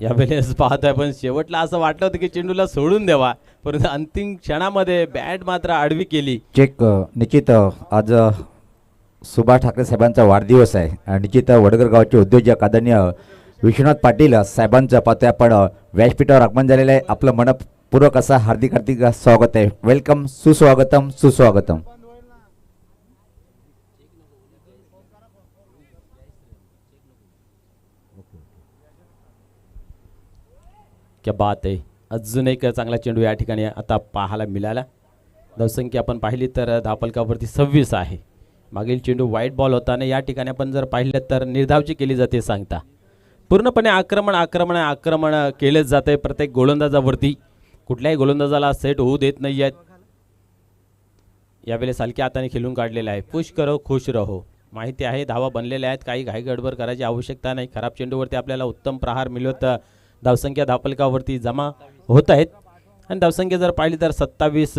यावेळेस पाहतोय पण शेवटला असं वाटलं होतं की चेंडूला सोडून द्यावा, परंतु अंतिम क्षणामध्ये बॅट मात्र आडवी केली. चेक निश्चित आज सुभाष ठाकरे साहेबांचा वाढदिवस आहे आणि निश्चित वडगर गावचे उद्योजक आदरणीय विश्वनाथ पाटील साहेबांचं पाहतोय आपण व्यासपीठावर आगमन झालेलं आहे. आपलं मनपूर्वक असा हार्दिक हार्दिक स्वागत आहे. वेलकम, सुस्वागतम सुस्वागतम. क्या बात आहे. अजून एक चांगला चेंडू या ठिकाणी आता पाहायला मिळाला. धावसंख्या आपण पाहिली तर धावफलकावरती 26 आहे. मागील चेंडू वाईट बॉल होता आणि या ठिकाणी आपण जर पाहिलं तर निर्धावची केली जाते सांगता. पूर्णपणे आक्रमण आक्रमण आक्रमण केलेच जाते प्रत्येक गोलंदाजावरती. कुठल्याही गोलंदाजाला सेट होऊ देत नाही आहेत. यावेळेस हलक्या हाताने खेळून काढलेला आहे. पुश करो खुश रहो. माहिती आहे धावा बनलेल्या आहेत, काही घाई गडबड करायची आवश्यकता नाही. खराब चेंडूवरती आपल्याला उत्तम प्रहार मिळवत धावसंख्या धावफलकावरती जमा होत आहेत. आणि धावसंख्या जर पाहिली तर 27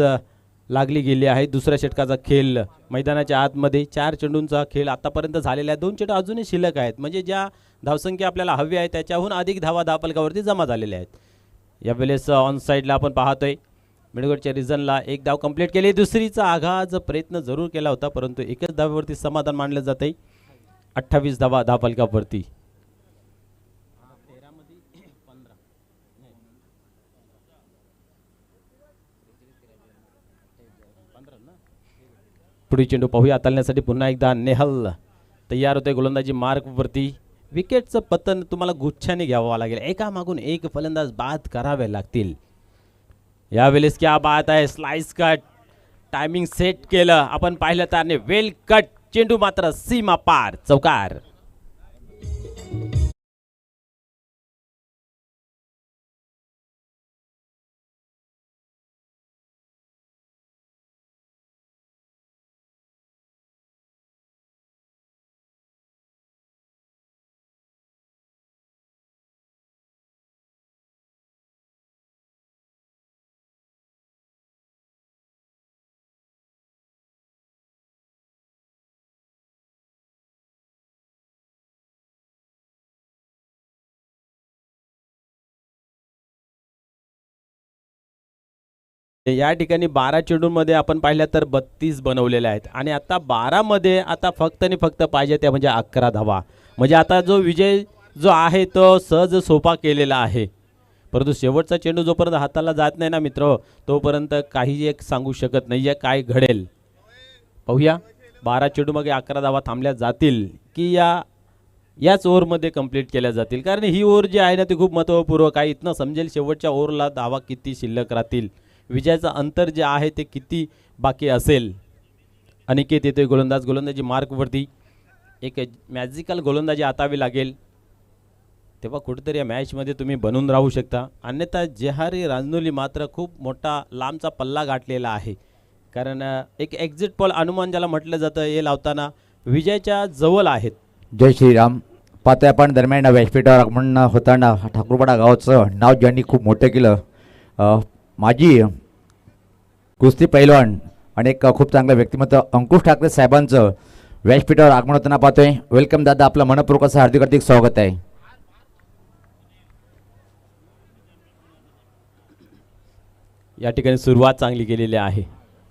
लागली गेली आहे. दुसऱ्या षटकाचा खेळ मैदानाच्या आतमध्ये 4 चेंडूंचा खेळ आतापर्यंत झालेला आहे. 2 चेंडू अजूनही शिल्लक आहेत, म्हणजे ज्या धावसंख्या आपल्याला हवी आहे त्याच्याहून अधिक धावा धावफलकावरती जमा झालेल्या आहेत. यावेळेस ऑन साईडला आपण पाहतोय मिडगडच्या रिझनला एक धाव कंप्लीट केली. दुसरीचा आघात प्रयत्न जरूर केला होता, परंतु एकच धावेवरती समाधान मानलं जाते. 28 धावा धावफलकावरती. पुढील चेंडू पाहूया. हाताळण्यासाठी पुन्हा एकदा नेहल तयार होते गोलंदाजी मार्कवरती. विकेटचं पतन तुम्हाला गुच्छाने घ्यावं लागेल. एका मागून एक फलंदाज बाद करावे लागतील. यावेळेस क्या बात आहे. स्लाइस कट टायमिंग सेट केलं आपण पाहिलं तर वेल कट. चेंडू मात्र सीमा पार चौकार. या ठिकाणी 12 चेंडूंमध्ये आपण पाहिलं तर 32 बनवलेल्या आहेत आणि आता 12 मध्ये आता फक्त आणि फक्त पाहिजे त्या म्हणजे 11 धावा. म्हणजे आता जो विजय जो आहे तो सहज सोपा केलेला आहे. परंतु शेवटचा चेंडू जोपर्यंत हाताला जात नाही ना मित्र, तोपर्यंत काही एक सांगू शकत नाही आहे काय घडेल. पाहूया 12 चेंडू मग 11 धावा थांबल्या जातील की याच ओव्हरमध्ये कंप्लीट केल्या जातील. कारण ही ओव्हर जी आहे ना ती खूप महत्त्वपूर्ण आहे. इथनं समजेल शेवटच्या ओव्हरला धावा किती शिल्लक राहतील, विजयाचं अंतर जे आहे ते किती बाकी असेल. अनिकेत येतोय गोलंदाजी मार्कवरती. एक मॅजिकल गोलंदाजी आतावी लागेल तेव्हा कुठेतरी या मॅचमध्ये तुम्ही बनून राहू शकता. अन्यथा जेहारी राजनोली मात्र खूप मोठा लांबचा पल्ला गाठलेला आहे. कारण एक एक्झिट पॉल अनुमान ज्याला म्हटलं जातं हे लावताना विजयाच्या जवळ आहेत. जय श्रीराम. पाहतोय आपण दरम्यान व्यासपीठावर आगमन होताना ठाकूरपाडा गावाचं नाव ज्यांनी खूप मोठं केलं, माजी कुस्ती पैलवान आणि एक खूप चांगलं व्यक्तिमत्व अंकुश ठाकरे साहेबांचं व्यासपीठावर आगमन होताना पाहतोय. वेलकम दादा, आपलं मनपूर्वक असं हार्दिक हार्दिक स्वागत आहे. या ठिकाणी सुरुवात चांगली केलेली आहे.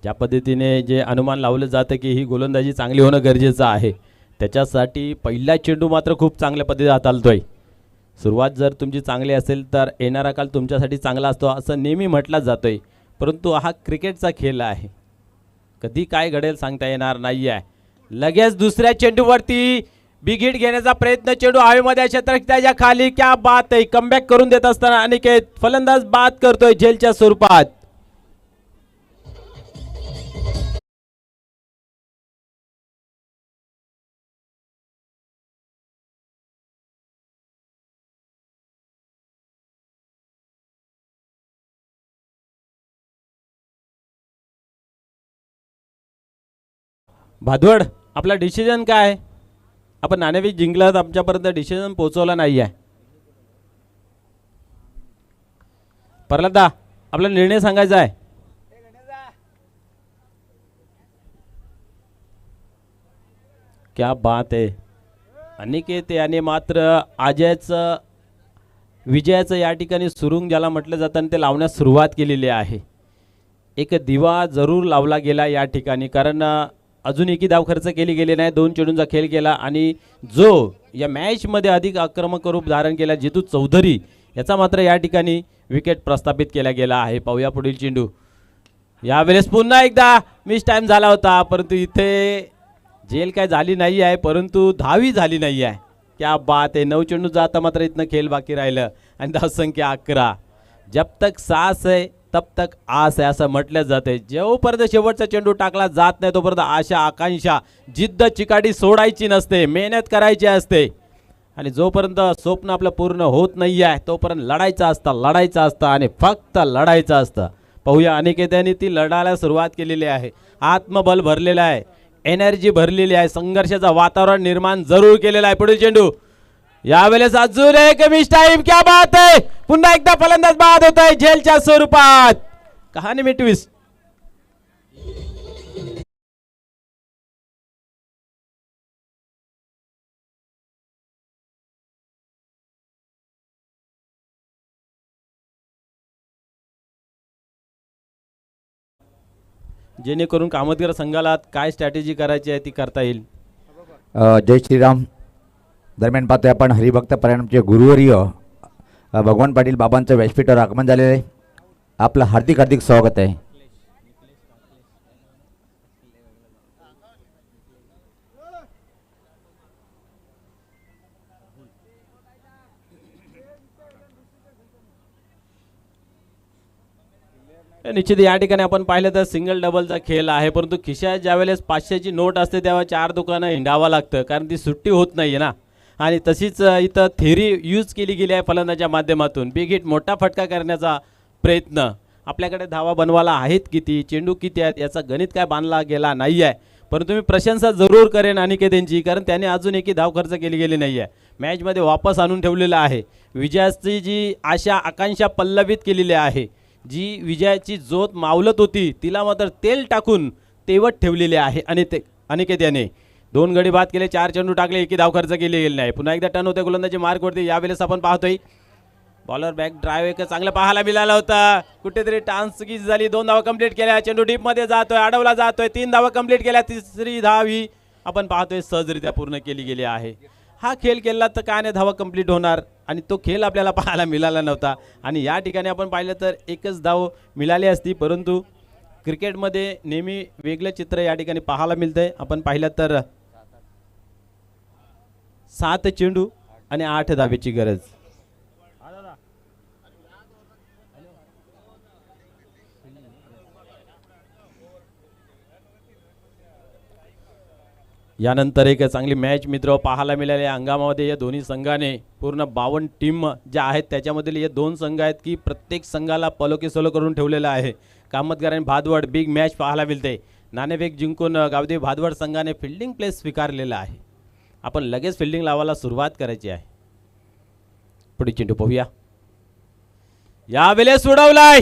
ज्या पद्धतीने जे अनुमान लावलं जातं की ही गोलंदाजी चांगली होणं गरजेचं आहे, त्याच्यासाठी पहिला चेंडू मात्र खूप चांगल्या पद्धतीने हाताळतोय. सुरुवात जर तुमची चांगली असेल तर येणारा काल तुमच्यासाठी चांगला असतो असं नेहमी म्हटलं जातोय. परंतु हा क्रिकेटचा खेळ आहे, कधी काय घडेल सांगता येणार नाही आहे. लगेच दुसऱ्या चेंडूवरती बिग हिट घेण्याचा प्रयत्न. चेंडू हवेमध्ये क्षेत्ररक्षकाच्या खाली. क्या बात आहे. कमबॅक करून देत असताना अनिकेत फलंदाज बाद करतोय झेलच्या स्वरूपात. भादवड आपला डिसिजन काय आहे? आपण नाणेफेक जिंकलात, आमच्यापर्यंत डिसिजन पोहोचवला नाही आहे. प्रल्हादा आपला निर्णय सांगायचा आहे. क्या बात आहे. अनिकेत याने मात्र आजच विजयाचं या ठिकाणी सुरुंग ज्याला म्हटलं जातं आणि ते लावण्यास सुरुवात केलेली आहे. एक दिवा जरूर लावला गेला या ठिकाणी, कारण अजून एकही धाव खर्च केली गेली नाही. 2 चेंडूंचा खेळ केला आणि जो या मॅचमध्ये अधिक आक्रमक रूप धारण केला जितू चौधरी याचा मात्र या ठिकाणी विकेट प्रस्थापित केला गेला आहे. पाहूया पुढील चेंडू. यावेळेस पुन्हा एकदा मिस टाइम झाला होता, परंतु इथे जेल काय झाली नाही आहे, परंतु धावी झाली नाही आहे. क्या बात आहे. 9 चेंडू जाता मात्र इथनं खेळ बाकी राहिलं आणि धावसंख्या 11. जब तक सास है तब तक आस आहे असं म्हटलं जाते. जोपर्यंत शेवटचा चेंडू टाकला जात नाही तोपर्यंत आशा आकांक्षा जिद्द चिकाटी सोडायची नसते, मेहनत करायची असते आणि जोपर्यंत स्वप्न आपलं पूर्ण होत नाही आहे तोपर्यंत लढायचं असतं आणि फक्त लढायचं असतं. पाहूया अनिकेतांनी ती लढायला सुरुवात केलेली आहे. आत्मबल भरलेलं आहे, एनर्जी भरलेली आहे, संघर्षाचं वातावरण निर्माण जरूर केलेलं आहे. पुढील चेंडू. यावेळेस अजून एक मिस टाइम. क्या बात आहे. पुन्हा एकदा फलंदाज बाद होत आहे झेलच्या स्वरूपात. कहाणी में ट्विस्ट. जेणेकरून कामतगर संघाला काय स्ट्रॅटेजी करायची आहे ती करता येईल. जय श्रीराम. दरम्यान पाहतोय आपण हरिभक्त परिणामचे गुरुवर्य भगवान पाटील बाबांचं व्यासपीठावर आगमन झालेलं आहे. आपलं हार्दिक हार्दिक स्वागत आहे. निश्चित या ठिकाणी आपण पाहिलं तर सिंगल डबलचा खेळ आहे, परंतु खिशात ज्यावेळेस 500ची नोट असते तेव्हा 4 दुकानं हिंडावं लागतं, कारण ती सुट्टी होत नाही ना. आणि तशीच इथं थेरी यूज केली गेली आहे फलंदाच्या माध्यमातून. बिग हिट मोठा फटका करण्याचा प्रयत्न. आपल्याकडे धावा बनवायला आहेत किती, चेंडू किती आहेत याचा गणित काय बांधला गेला नाही आहे, परंतु मी प्रशंसा जरूर करेन अनिकेतांची, कारण त्याने अजून एकही धाव खर्च केली गेली नाही आहे. मॅचमध्ये वापस आणून ठेवलेलं आहे. विजयाची जी आशा आकांक्षा पल्लवित केलेली आहे, जी विजयाची ज्योत मावलत होती तिला मात्र तेल टाकून तेवत ठेवलेले आहे आणि ते अनिकेत याने 2 गडी बाद केले, 4 चेंडू टाकले, एकही धाव खर्च केली गेली नाही. पुन्हा एकदा टर्न होते गोलंदाजी मार्कवरती. यावेळेस आपण पाहतोय बॉलर बॅक ड्राईव्ह एक चांगला पाहायला मिळाला होता. कुठेतरी टान्स चुकीची झाली. 2 धावा कंप्लीट केल्या. चेंडू डीप मध्ये जातोय, अडवला जातोय. 3 धावा कंप्लीट केल्या. तिसरी धाव ही आपण पाहतोय सहजरित्या पूर्ण केली गेली आहे. हा खेळ केला तर काय नाही धावा कंप्लीट होणार आणि तो खेळ आपल्याला पाहायला मिळाला नव्हता. आणि या ठिकाणी आपण पाहिलं तर एकच धाव मिळाली असती, परंतु क्रिकेटमध्ये नेहमी वेगळं चित्र या ठिकाणी पाहायला मिळतंय. आपण पाहिलं तर 7 चेंडू आणि 8 धावेची गरज. यानंतर एक चांगली मॅच मित्र पाहायला मिळाली. हंगामामध्ये या दोन्ही संघाने पूर्ण 52 टीम ज्या आहेत त्याच्यामधील हे 2 संघ आहेत की प्रत्येक संघाला पलोकेसोलो करून ठेवलेलं आहे. कामतगर आणि भादवड बिग मॅच पाहायला मिळते. नाणेफेक जिंकून गावदेवी भादवड संघाने फिल्डिंग प्लेस स्वीकारलेला आहे. आपण लगेच फिल्डिंग लावायला सुरुवात करायची आहे. पुढे चेंडू पाहूया. यावेळेस उडवलाय.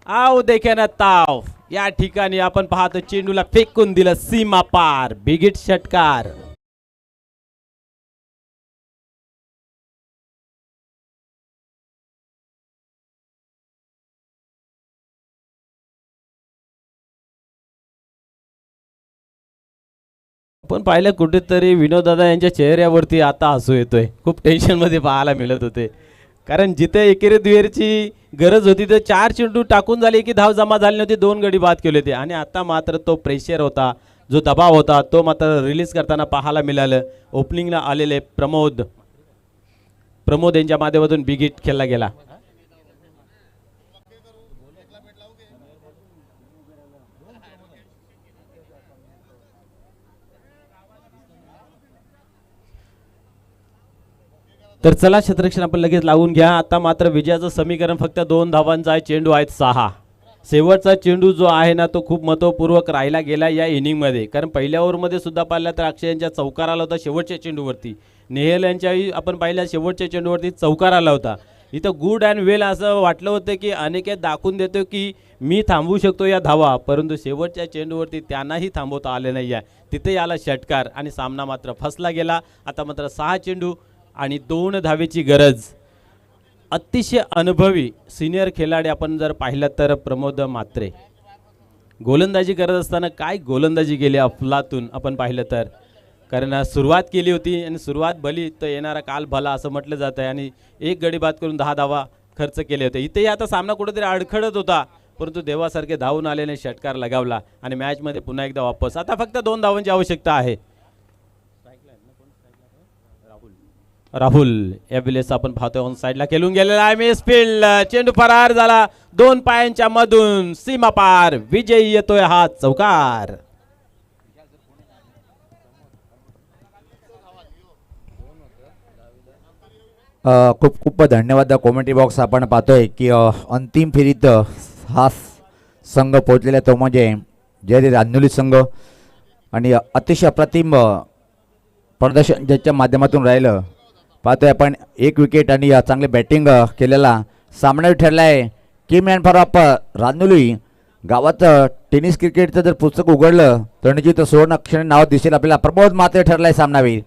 आव देखे ना ताव. या ठिकाणी आपण पाहतो चेंडूला फेकून दिलं सीमा पार. बिगिट षटकार. आपण पाहिलं कुठेतरी विनोददादा यांच्या चेहऱ्यावरती आता हसू येतोय. खूप टेन्शन मध्ये पाहायला मिळत होते, कारण जिथे एकेरी दुहेरीची गरज होती तर 4 चेंडू टाकून झाले की धाव जमा झाली नव्हती, 2 गडी बाद केले होते. आणि आता मात्र तो प्रेशर होता, जो दबाव होता तो मात्र रिलीज करताना पाहायला मिळालं. ओपनिंगला आलेले प्रमोद यांच्या माध्यमातून बिग हिट खेळला गेला. तर चला क्षेत्ररक्षण आपण लगेच लावून घ्या. आता मात्र विजयाचं समीकरण फक्त 2 धावांचा आहे. चेंडू आहेत 6. शेवटचा चेंडू जो आहे ना तो खूप महत्त्वपूर्वक राहिला गेला या इनिंगमध्ये, कारण पहिल्या ओव्हरमध्ये सुद्धा पाहिलं तर अक्षय यांच्या चौकार आला होता शेवटच्या चेंडूवरती. नेहल यांच्याही आपण पाहिल्या शेवटच्या चेंडूवरती चौकार आला होता. इथं गुड अँड वेल असं वाटलं होतं की अनिकेत दाखवून देतो की मी थांबवू शकतो या धावा, परंतु शेवटच्या चेंडूवरती त्यांनाही थांबवता आले नाही आहे. तिथे आला षटकार आणि सामना मात्र फसला गेला. आता मात्र 6 चेंडू आणि 2 धावेची गरज. अतिशय अनुभवी सिनियर खेळाडू आपण जर पाहिलं तर प्रमोद म्हात्रे गोलंदाजी करत असताना काय गोलंदाजी केली अफलातून आपण पाहिलं तर. कारण सुरुवात केली होती आणि सुरुवात भली तर येणारा काल भला असं म्हटलं जातं आहे आणि एक गडी बाद करून 10 धावा खर्च केले होते. इथेही आता सामना कुठेतरी अडखळत होता परंतु देवासारखे धावून आल्याने षटकार लगावला आणि मॅचमध्ये पुन्हा एकदा वापस. आता फक्त 2 धावांची आवश्यकता आहे. राहुल यावेळेस आपण पाहतोय ऑन साईडला खेळून गेलेला आहे मिस फील्ड. चेंडू फरार झाला 2 पायांच्या मधून सीमा पार. विजयी येतोय हा चौकार. खूप खूप धन्यवाद. कॉमेंट्री बॉक्स आपण पाहतोय की अंतिम फेरीत हा संघ पोहोचलेला तो म्हणजे जयहरी रांजोली संघ आणि अतिशय अप्रतिम प्रदर्शन ज्याच्या माध्यमातून राहिलं. पाहतोय आपण 1 विकेट आणि चांगले बॅटिंग केलेला सामना ठरला आहे. की मॅन फॉर ऑफ रांजोली गावात टेनिस क्रिकेटचं जर पुस्तक उघडलं तर निश्चित सुवर्ण अक्षराने नाव दिसेल आपल्याला. प्रमोद म्हात्रे ठरलाय सामनावीर.